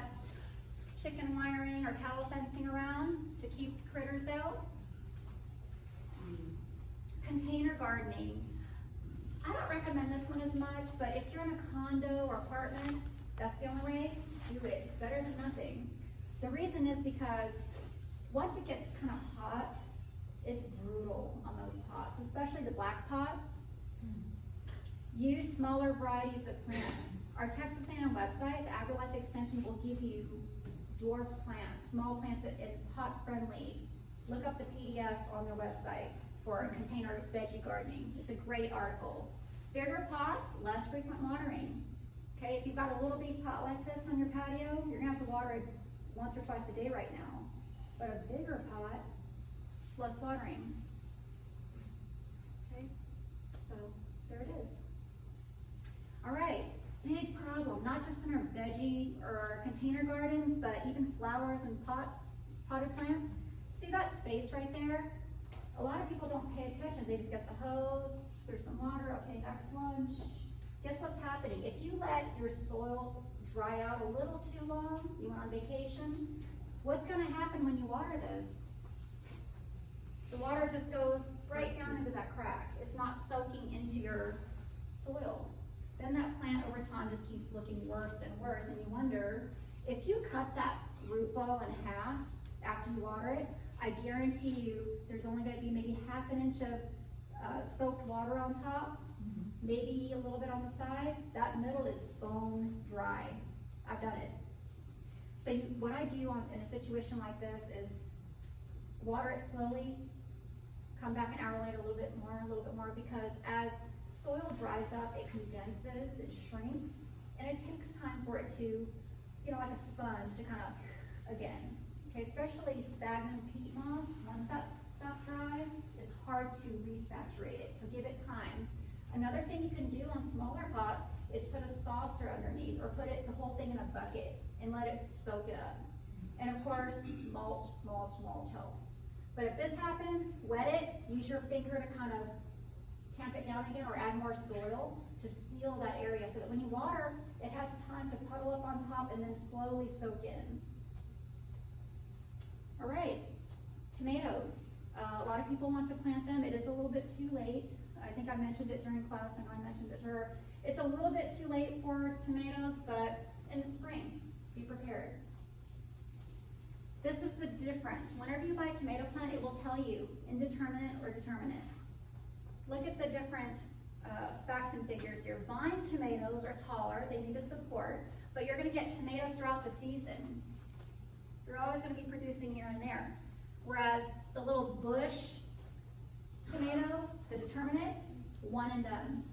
Speaker 1: chicken wiring or cattle fencing around to keep critters out? Container gardening. I don't recommend this one as much, but if you're in a condo or apartment, that's the only way, do it. It's better than nothing. The reason is because once it gets kind of hot, it's brutal on those pots, especially the black pots. Use smaller varieties of plants. Our Texas A&M website, the AgriLife Extension, will give you dwarf plants, small plants and pot friendly. Look up the PDF on their website for container veggie gardening. It's a great article. Bigger pots, less frequent watering. Okay, if you've got a little bitty pot like this on your patio, you're gonna have to water it once or twice a day right now. But a bigger pot, less watering. Okay, so there it is. All right, big problem, not just in our veggie or our container gardens, but even flowers and pots, potted plants. See that space right there? A lot of people don't pay attention. They just get the hose, there's some water, okay, next one. Guess what's happening? If you let your soil dry out a little too long, you went on vacation, what's gonna happen when you water this? The water just goes right down into that crack. It's not soaking into your soil. Then that plant over time just keeps looking worse and worse, and you wonder, if you cut that root ball in half after you water it, I guarantee you there's only gonna be maybe half an inch of soaked water on top, maybe a little bit on the sides. That middle is bone dry. I've done it. So what I do in a situation like this is water it slowly, come back an hour later a little bit more, because as soil dries up, it condenses, it shrinks, and it takes time for it to, you know, like a sponge to kind of, again, okay, especially stagnant peat moss, once that stuff dries, it's hard to resaturate it, so give it time. Another thing you can do on smaller pots is put a saucer underneath, or put the whole thing in a bucket and let it soak it up. And of course, mulch helps. But if this happens, wet it, use your finger to kind of tamp it down again, or add more soil to seal that area so that when you water, it has time to puddle up on top and then slowly soak in. All right, tomatoes. A lot of people want to plant them. It is a little bit too late. I think I mentioned it during class, and I mentioned it to her. It's a little bit too late for tomatoes, but in the spring, be prepared. This is the difference. Whenever you buy a tomato plant, it will tell you indeterminate or determinate. Look at the different facts and figures here. Vine tomatoes are taller, they need a support, but you're gonna get tomatoes throughout the season. You're always gonna be producing here and there. Whereas the little bush tomatoes, the determinate, one and done.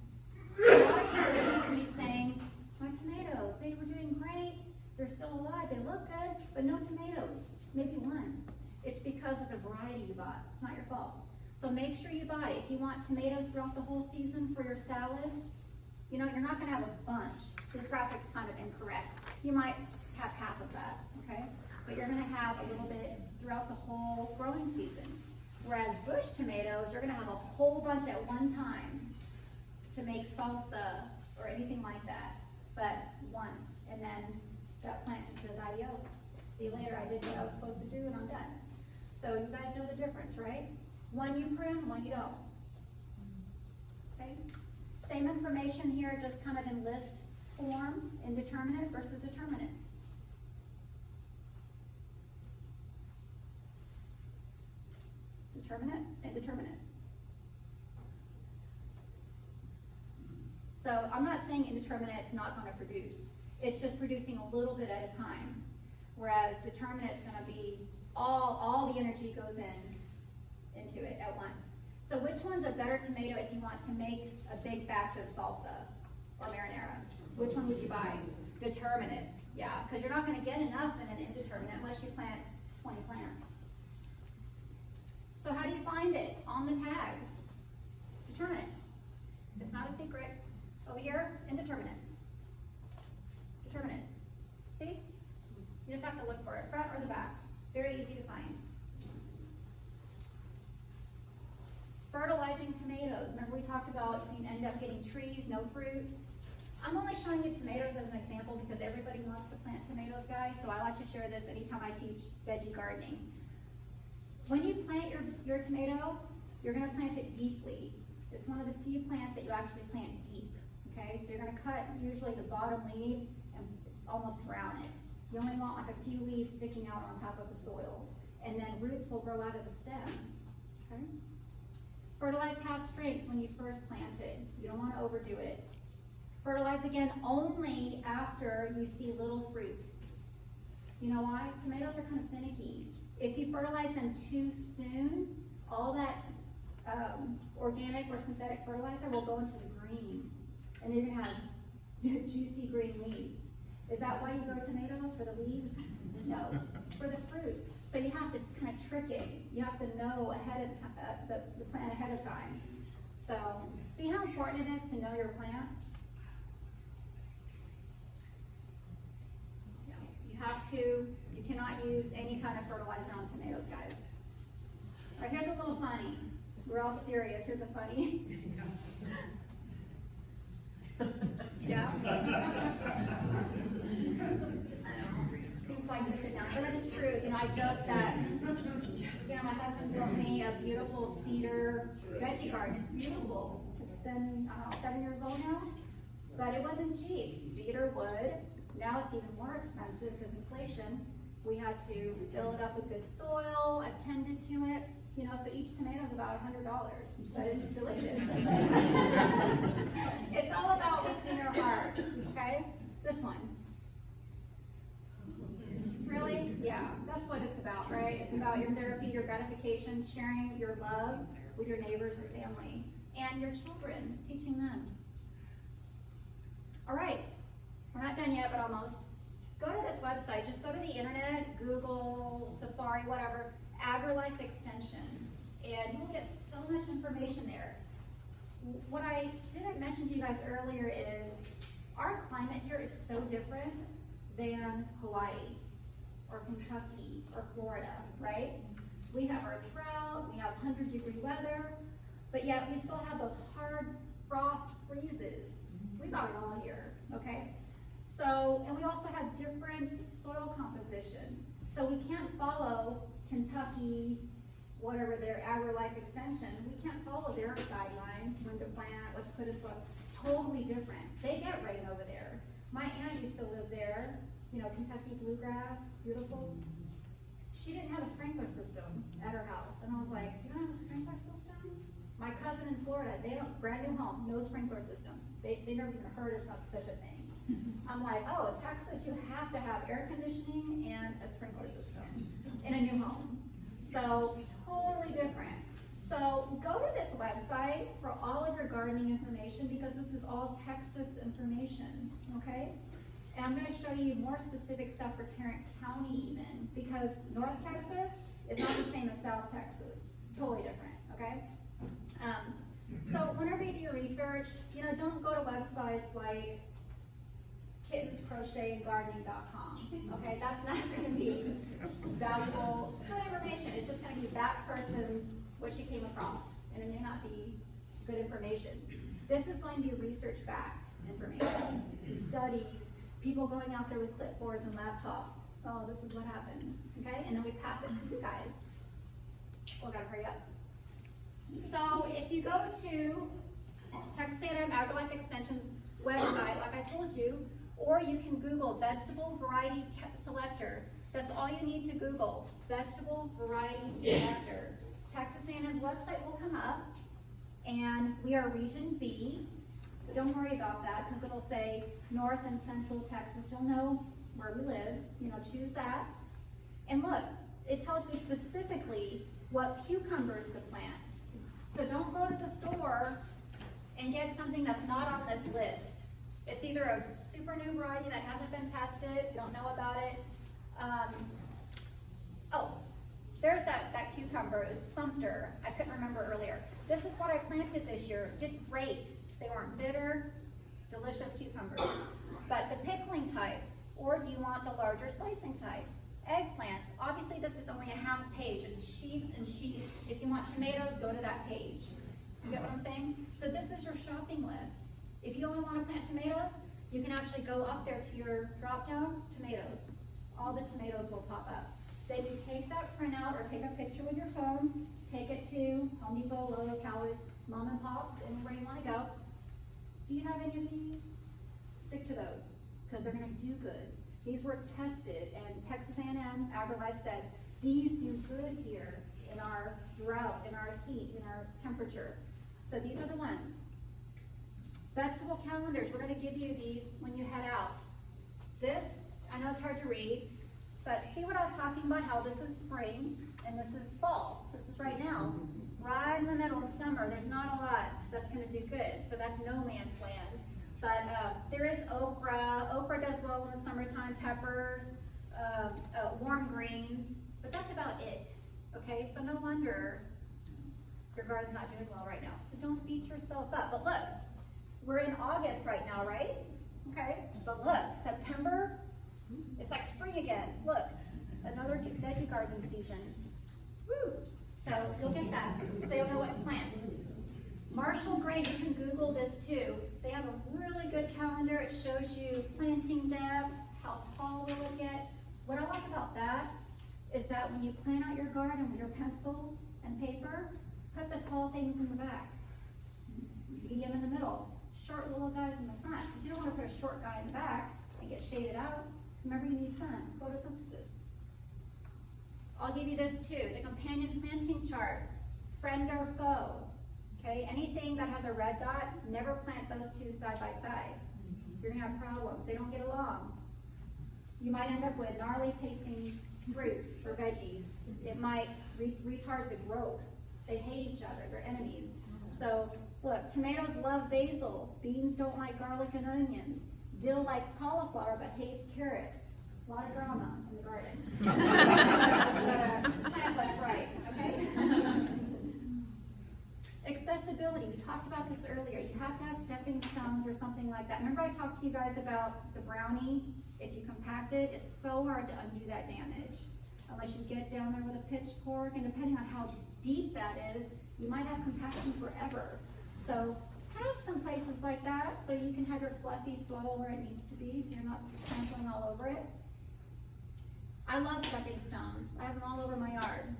Speaker 1: A lot of people are looking to me saying, my tomatoes, they were doing great, they're still alive, they look good, but no tomatoes, maybe one. It's because of the variety you bought, it's not your fault. So make sure you buy. If you want tomatoes throughout the whole season for your salads, you know, you're not gonna have a bunch. This graphic's kind of incorrect. You might have half of that, okay? But you're gonna have a little bit throughout the whole growing season. Whereas bush tomatoes, you're gonna have a whole bunch at one time to make salsa or anything like that, but once, and then that plant just says adios. See you later, I did what I was supposed to do and I'm done. So you guys know the difference, right? One you prune, one you don't. Okay? Same information here, just kind of in list form, indeterminate versus determinate. Determinate, indeterminate. So I'm not saying indeterminate's not going to produce. It's just producing a little bit at a time. Whereas determinate's going to be all the energy goes into it at once. So which one's a better tomato if you want to make a big batch of salsa or marinara? Which one would you buy? Determinate. Yeah, because you're not going to get enough in an indeterminate unless you plant 20 plants. So how do you find it? On the tags. Determinate. It's not a secret. Over here, indeterminate. Determinate. See? You just have to look for it, front or the back. Very easy to find. Fertilizing tomatoes. Remember we talked about you can end up getting trees, no fruit. I'm only showing you tomatoes as an example because everybody wants to plant tomatoes, guys, so I like to share this anytime I teach veggie gardening. When you plant your tomato, you're gonna plant it deeply. It's one of the few plants that you actually plant deep, okay? So you're gonna cut usually the bottom leaves and almost drown it. You only want like a few leaves sticking out on top of the soil, and then roots will grow out of the stem, okay? Fertilize half strength when you first plant it. You don't want to overdo it. Fertilize again only after you see little fruit. You know why? Tomatoes are kind of finicky. If you fertilize them too soon, all that organic or synthetic fertilizer will go into the green, and you're gonna have juicy green leaves. Is that why you grow tomatoes, for the leaves? No, for the fruit. So you have to kind of trick it. You have to know ahead of the plant ahead of time. So see how important it is to know your plants? You cannot use any kind of fertilizer on tomatoes, guys. All right, here's a little funny. We're all serious. Here's a funny. Yeah? Seems like such a down, but that is true. You know, I joke that, you know, my husband built me a beautiful cedar veggie garden. It's beautiful. It's been, I don't know, 7 years old now, but it wasn't cheap. Cedar wood. Now it's even more expensive because inflation. We had to fill it up with good soil, I've tended to it, you know, so each tomato is about $100, but it's delicious. It's all about what's in your heart, okay? This one. Really? Yeah, that's what it's about, right? It's about your therapy, your gratification, sharing your love with your neighbors and family, and your children, teaching them. All right. We're not done yet, but almost. Go to this website. Just go to the internet, Google, Safari, whatever, AgriLife Extension, and you'll get so much information there. What I didn't mention to you guys earlier is our climate here is so different than Hawaii or Kentucky or Florida, right? We have our drought, we have 100-degree weather, but yet we still have those hard frost freezes. We got it all here, okay? So, and we also have different soil composition. So we can't follow Kentucky, whatever their agri-life extension, we can't follow their guidelines, when to plant, what to put in soil. Totally different. They get rain over there. My aunt used to live there, you know, Kentucky bluegrass, beautiful. She didn't have a sprinkler system at her house. And I was like, you don't have a sprinkler system? My cousin in Florida, they don't, brand new home, no sprinkler system. They never even heard of such a thing. I'm like, oh, in Texas, you have to have air conditioning and a sprinkler system in a new home. So, totally different. So, go to this website for all of your gardening information because this is all Texas information, okay? And I'm going to show you more specific stuff for Tarrant County even, because North Texas is not the same as South Texas. Totally different, okay? So whenever you do your research, you know, don't go to websites like kittenscrochetandgardening.com, okay? That's not going to be valuable, good information. It's just going to be that person's, what she came across, and it may not be good information. This is going to be research-backed information, studies, people going out there with clipboards and laptops. Oh, this is what happened, okay? And then we pass it to you guys. Well, gotta hurry up. So if you go to Texas A&M Agri-Life Extension's website, like I told you, or you can Google vegetable variety selector. That's all you need to Google, vegetable variety selector. Texas A&M's website will come up, and we are Region B. So don't worry about that, because it'll say North and Central Texas. You'll know where we live. You know, choose that. And look, it tells me specifically what cucumbers to plant. So don't go to the store and get something that's not on this list. It's either a super new variety that hasn't been tested, you don't know about it. Oh, there's that cucumber, it's Sumter. I couldn't remember earlier. This is what I planted this year. Did great. They weren't bitter, delicious cucumbers. But the pickling type, or do you want the larger slicing type? Eggplants, obviously this is only a half page. It's sheets and sheets. If you want tomatoes, go to that page. You get what I'm saying? So this is your shopping list. If you only want to plant tomatoes, you can actually go up there to your drop down, tomatoes. All the tomatoes will pop up. Then you take that printout or take a picture with your phone, take it to Home Depot, Lowe's, Cowboys, Mom and Pops, anywhere you want to go. Do you have any of these? Stick to those, because they're going to do good. These were tested, and Texas A&M Agri-Life said, these do good here in our drought, in our heat, in our temperature. So these are the ones. Vegetable calendars, we're going to give you these when you head out. This, I know it's hard to read, but see what I was talking about, how this is spring, and this is fall. This is right now. Right in the middle of summer, there's not a lot that's going to do good, so that's no man's land. But there is okra. Okra does well in the summertime, peppers, warm greens, but that's about it, okay? So no wonder your garden's not doing well right now. So don't beat yourself up. But look, we're in August right now, right? Okay, but look, September, it's like spring again. Look, another veggie garden season. Woo! So you'll get that, so you'll know what to plant. Marshall Grain, you can Google this too. They have a really good calendar. It shows you planting depth, how tall will it get. What I like about that is that when you plan out your garden with your pencil and paper, put the tall things in the back, medium in the middle, short little guys in the front. Because you don't want to put a short guy in the back and get shaded out. Remember, you need sun, photosynthesis. I'll give you this too, the companion planting chart, friend or foe. Okay, anything that has a red dot, never plant those two side by side. You're gonna have problems, they don't get along. You might end up with gnarly tasting fruit or veggies. It might retard the growth. They hate each other, they're enemies. So look, tomatoes love basil, beans don't like garlic and onions. Dill likes cauliflower but hates carrots. A lot of drama in the garden. Plant what's right, okay? Accessibility, we talked about this earlier. You have to have stepping stones or something like that. Remember I talked to you guys about the brownie? If you compact it, it's so hard to undo that damage. unless you get down there with a pitchfork, and depending on how deep that is, you might have compaction forever. So have some places like that so you can have your fluffy soil where it needs to be, so you're not trampling all over it. I love stepping stones. I have them all over my yard.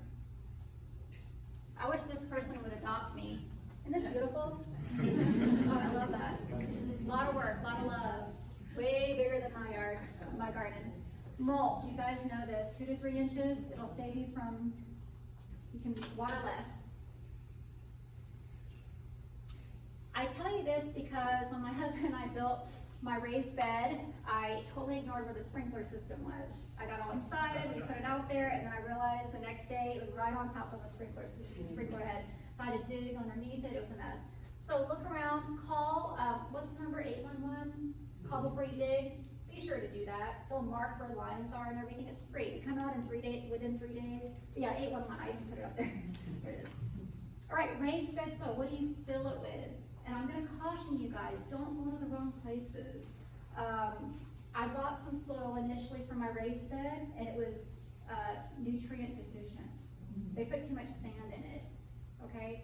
Speaker 1: I wish this person would adopt me. Isn't this beautiful? Oh, I love that. A lot of work, a lot of love. Way bigger than my yard, my garden. Mulch, you guys know this, 2 to 3 inches. It'll save you from, you can water less. I tell you this because when my husband and I built my raised bed, I totally ignored where the sprinkler system was. I got all excited, we put it out there, and then I realized the next day it was right on top of the sprinkler head. So I had to dig underneath it, it was a mess. So look around, call, what's the number, 811? Call before you dig. Be sure to do that. They'll mark where lines are and everything, it's free. You come out in within 3 days. But yeah, 811, I even put it up there. There it is. All right, raised bed soil, what do you fill it with? And I'm gonna caution you guys, don't go to the wrong places. I bought some soil initially for my raised bed, and it was nutrient deficient. They put too much sand in it, okay?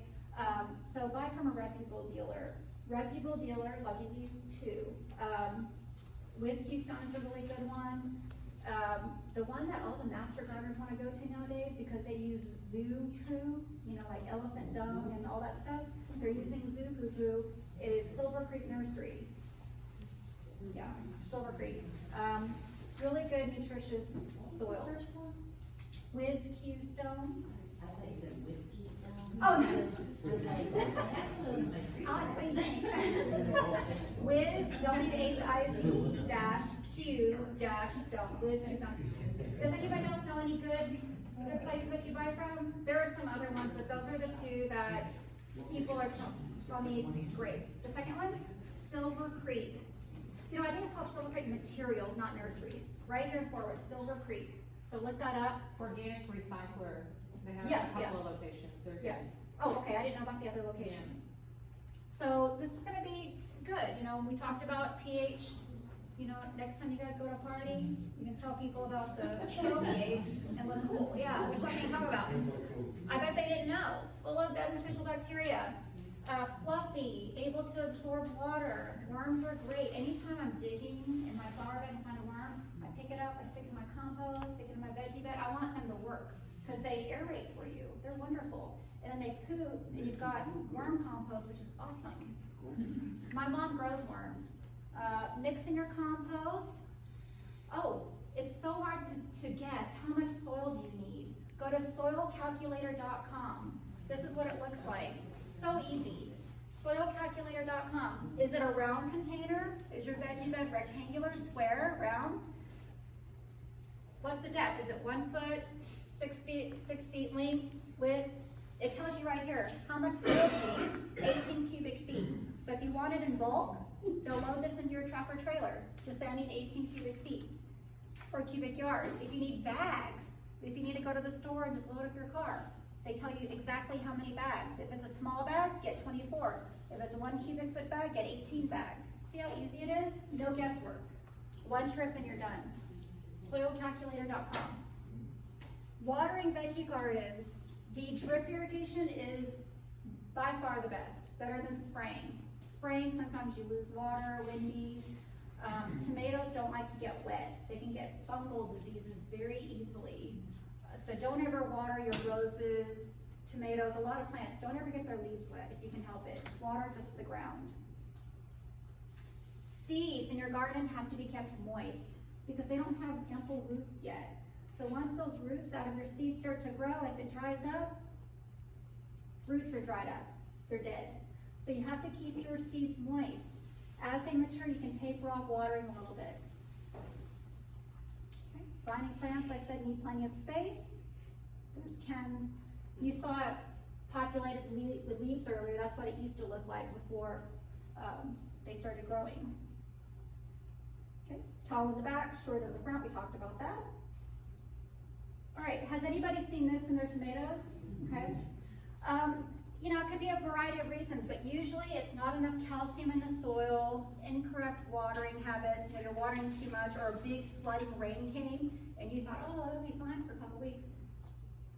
Speaker 1: So buy from a reputable dealer. Reputable dealers, I'll give you 2. Whiskey Stone is a really good one. The one that all the master gardeners want to go to nowadays because they use zoo poo, you know, like elephant dung and all that stuff. They're using zoo poo. It is Silver Creek Nursery. Yeah, Silver Creek. Really good, nutritious soil. Whiskey Stone.
Speaker 2: I thought you said whiskey stone.
Speaker 1: Oh no. Wiz, W-H-I-Z dash Q dash stone. Wiz Stone. Does anybody else know any good places that you buy from? There are some other ones, but those are the 2 that people are telling me great. The second one, Silver Creek. You know, I think it's called Silver Creek Materials, not Nurseries. Right here in Forward, Silver Creek. So look that up.
Speaker 3: Organic recycler. They have
Speaker 1: Yes,
Speaker 3: a couple
Speaker 1: yes.
Speaker 3: of locations. They're
Speaker 1: Yes. Oh, okay, I didn't know about the other locations. So this is gonna be good, you know, we talked about pH, you know, next time you guys go to a party, you can tell people about the pH and look cool, yeah, there's something to talk about. I bet they didn't know, full of beneficial bacteria, fluffy, able to absorb water, worms are great. Anytime I'm digging in my garden and find a worm, I pick it up, I stick it in my compost, stick it in my veggie bed, I want them to work, because they aerate for you, they're wonderful. And then they poop, and you've got worm compost, which is awesome. My mom grows worms. Mixing your compost. Oh, it's so hard to guess how much soil do you need. Go to soilcalculator.com. This is what it looks like. So easy. Soilcalculator.com. Is it a round container? Is your veggie bed rectangular, square, round? What's the depth? Is it 1 foot, 6 feet length, width? It tells you right here how much soil you need, 18 cubic feet. So if you want it in bulk, they'll load this into your truck or trailer. Just say I need 18 cubic feet or cubic yards. If you need bags, if you need to go to the store and just load up your car, they tell you exactly how many bags. If it's a small bag, get 24. If it's a 1 cubic foot bag, get 18 bags. See how easy it is? No guesswork. 1 trip and you're done. Soilcalculator.com. Watering veggie gardens. The drip irrigation is by far the best, better than spraying. Spraying, sometimes you lose water, windy. Tomatoes don't like to get wet. They can get fungal diseases very easily. So don't ever water your roses, tomatoes, a lot of plants, don't ever get their leaves wet if you can help it. Water just the ground. Seeds in your garden have to be kept moist because they don't have ample roots yet. So once those roots out of your seeds start to grow, if it dries up, roots are dried up, they're dead. So you have to keep your seeds moist. As they mature, you can taper off watering a little bit. Okay. Vining plants, I said, need plenty of space. There's Ken's. You saw it populated with leaves earlier. That's what it used to look like before they started growing. Okay. Tall in the back, short in the front. We talked about that. All right, has anybody seen this in their tomatoes? Okay. You know, it could be a variety of reasons, but usually it's not enough calcium in the soil, incorrect watering habits, you know, you're watering too much, or a big flooding rain came, and you thought, oh, it'll be fine for a couple weeks.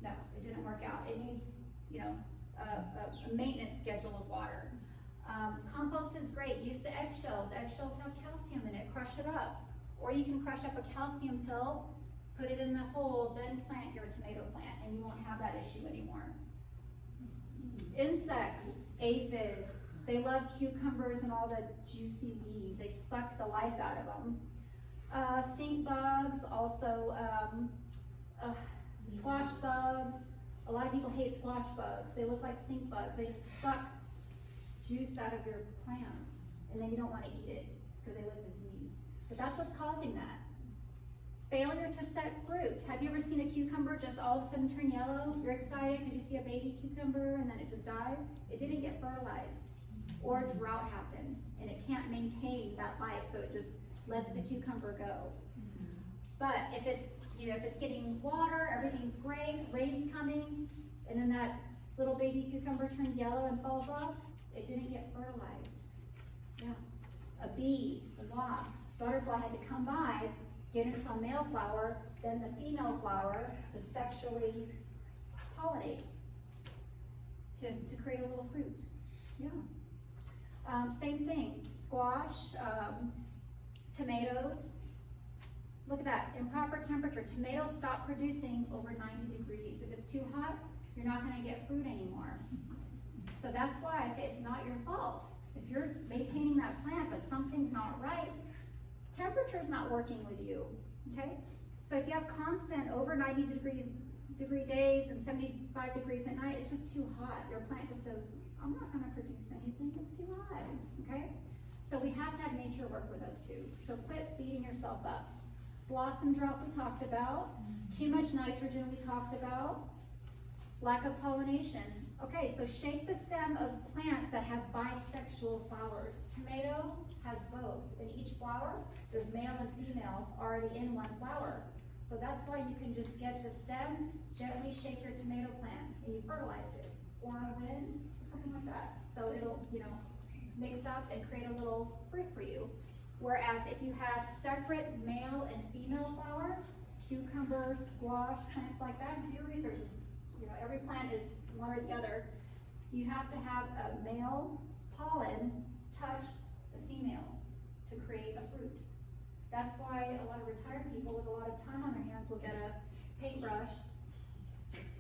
Speaker 1: No, it didn't work out. It needs, you know, a maintenance schedule of water. Compost is great. Use the eggshells. Eggshells have calcium in it. Crush it up. Or you can crush up a calcium pill, put it in the hole, then plant your tomato plant, and you won't have that issue anymore. Insects, aphids, they love cucumbers and all the juicy leaves. They suck the life out of them. Stink bugs, also squash bugs. A lot of people hate squash bugs. They look like stink bugs. They just suck juice out of your plants, and then you don't want to eat it because they look diseased. But that's what's causing that. Failure to set fruit. Have you ever seen a cucumber just all of a sudden turn yellow? You're excited because you see a baby cucumber and then it just dies. It didn't get fertilized. Or drought happened and it can't maintain that life, so it just lets the cucumber go. But if it's, you know, if it's getting water, everything's great, rain's coming, and then that little baby cucumber turns yellow and falls off, it didn't get fertilized. Yeah. A bee, a wasp, butterfly had to come by, get into a male flower, then the female flower to sexually pollinate, to create a little fruit. Yeah. Same thing, squash, tomatoes. Look at that, improper temperature. Tomatoes stop producing over 90 degrees. If it's too hot, you're not gonna get fruit anymore. So that's why I say it's not your fault. If you're maintaining that plant, but something's not right, temperature's not working with you, okay? So if you have constant over 90 degree days and 75 degrees at night, it's just too hot. Your plant just says, I'm not gonna produce anything, it's too hot, okay? So we have to have nature work with us too. So quit beating yourself up. Blossom drop we talked about. Too much nitrogen we talked about. Lack of pollination. Okay, so shape the stem of plants that have bisexual flowers. Tomato has both. In each flower, there's male and female already in one flower. So that's why you can just get the stem, gently shake your tomato plant, and you fertilized it. Or on a wind, something like that. So it'll, you know, mix up and create a little fruit for you. Whereas if you have separate male and female flowers, cucumber, squash, plants like that, do your research. You know, every plant is one or the other. You have to have a male pollen touch the female to create a fruit. That's why a lot of retired people with a lot of time on their hands will get a paintbrush.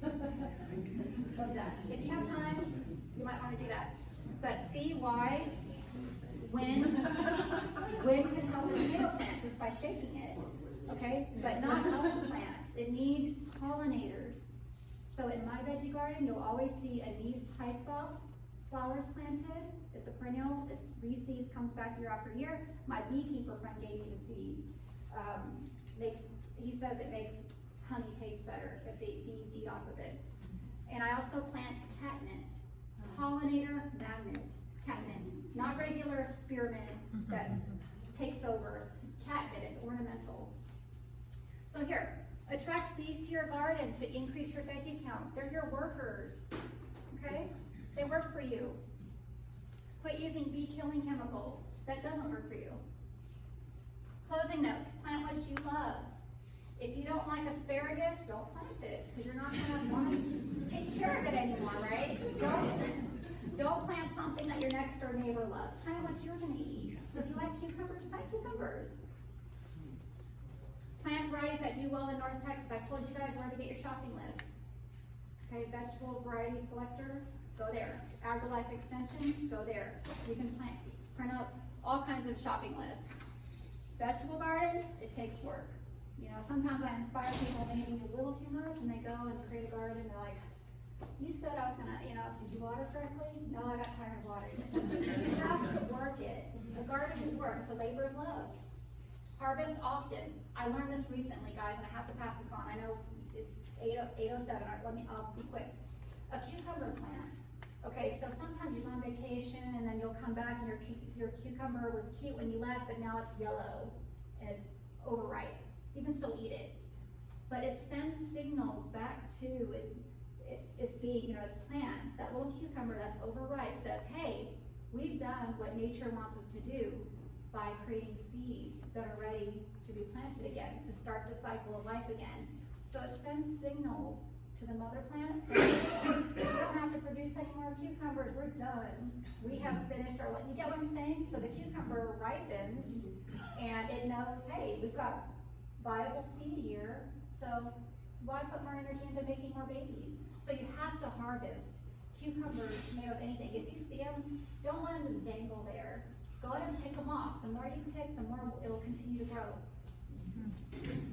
Speaker 1: Love that. If you have time, you might want to do that. But see why wind can help a tomato plant just by shaking it, okay? But not other plants. It needs pollinators. So in my veggie garden, you'll always see anise hyssop flowers planted. It's a perennial. It's reseeds, comes back year after year. My beekeeper friend gave me the seeds. He says it makes honey taste better if the bees eat off of it. And I also plant catmint, pollinator magnet, catmint, not regular spearmint that takes over. Catmint, it's ornamental. So here, attract bees to your garden to increase your veggie count. They're your workers, okay? They work for you. Quit using bee-killing chemicals. That doesn't work for you. Closing notes, plant what you love. If you don't like asparagus, don't plant it, because you're not gonna want to take care of it anymore, right? Don't plant something that your next door neighbor loves. Plant what you're gonna eat. If you like cucumbers, plant cucumbers. Plant varieties that do well in North Texas. I told you guys where to get your shopping list. Okay, vegetable variety selector, go there. AgriLife extension, go there. You can print out all kinds of shopping lists. Vegetable garden, it takes work. You know, sometimes I inspire people maybe a little too much and they go and create a garden and they're like, you said I was gonna, you know, did you water correctly? No, I got tired of watering it. You have to work it. A garden is work, it's a labor of love. Harvest often. I learned this recently, guys, and I have to pass this on. I know it's 8:07. I'll be quick. A cucumber plant. Okay, so sometimes you go on vacation and then you'll come back and your cucumber was cute when you left, but now it's yellow and it's overripe. You can still eat it, but it sends signals back to its being, you know, its plant. That little cucumber that's overripe says, hey, we've done what nature wants us to do. by creating seeds that are ready to be planted again, to start the cycle of life again. So it sends signals to the mother plant saying, we don't have to produce any more cucumbers, we're done. We have finished our, you get what I'm saying? So the cucumber ripens and it knows, hey, we've got viable seed here, so why put more energy into making more babies? So you have to harvest cucumbers, tomatoes, anything. If you see them, don't let them just dangle there. Go ahead and pick them off. The more you pick, the more it'll continue to grow.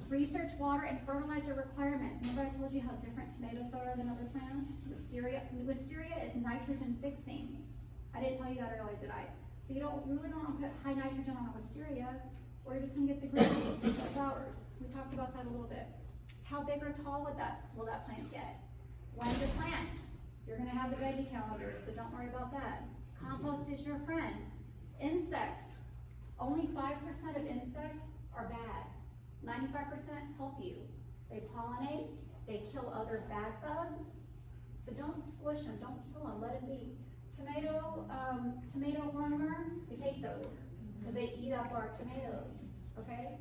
Speaker 1: Research water and fertilizer requirements. Remember I told you how different tomatoes are than other plants? Wisteria is nitrogen fixing. I didn't tell you that earlier, did I? So you really don't want to put high nitrogen on a wisteria, or you're just going to get the green flowers. We talked about that a little bit. How big or tall will that plant get? When to plant? You're going to have the veggie calendar, so don't worry about that. Compost is your friend. Insects. Only 5% of insects are bad. 95% help you. They pollinate, they kill other bad bugs. So don't squish them, don't kill them, let them be. Tomato wormers, we hate those because they eat up our tomatoes, okay?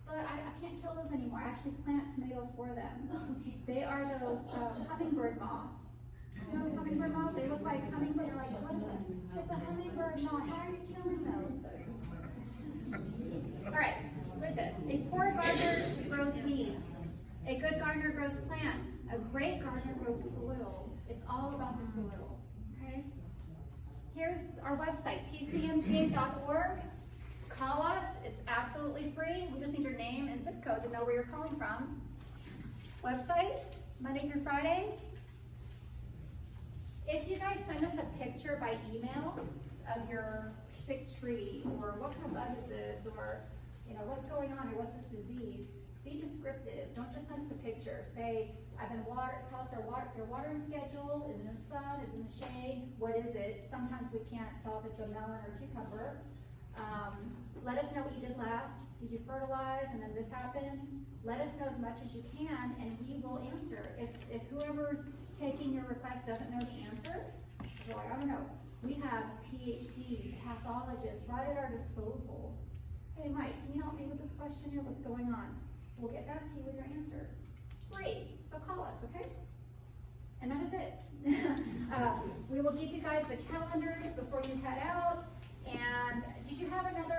Speaker 1: But I can't kill those anymore. I actually plant tomatoes for them. They are those hummingbird moths. You know those hummingbird moths? They look like hummingbird. You're like, what is it? It's a hummingbird moth. How are you killing those? All right, look at this. A poor gardener grows weeds. A good gardener grows plants. A great gardener grows soil. It's all about the soil, okay? Here's our website, tcmga.org. Call us, it's absolutely free. We just need your name and zip code to know where you're calling from. Website, Monday through Friday. If you guys send us a picture by email of your sick tree, or what kind of bug is this, or what's going on, or what's this disease, be descriptive. Don't just send us a picture. Say, tell us your watering schedule, is it in the sun, is it in the shade, what is it? Sometimes we can't tell if it's a melon or cucumber. Let us know what you did last. Did you fertilize and then this happened? Let us know as much as you can and we will answer. If whoever's taking your request doesn't know the answer, boy, I don't know. We have PhDs, pathologists right at our disposal. Hey Mike, can you help me with this question here? What's going on? We'll get back to you with your answer. Free, so call us, okay? And that is it. We will give you guys the calendars before you head out. And did you have another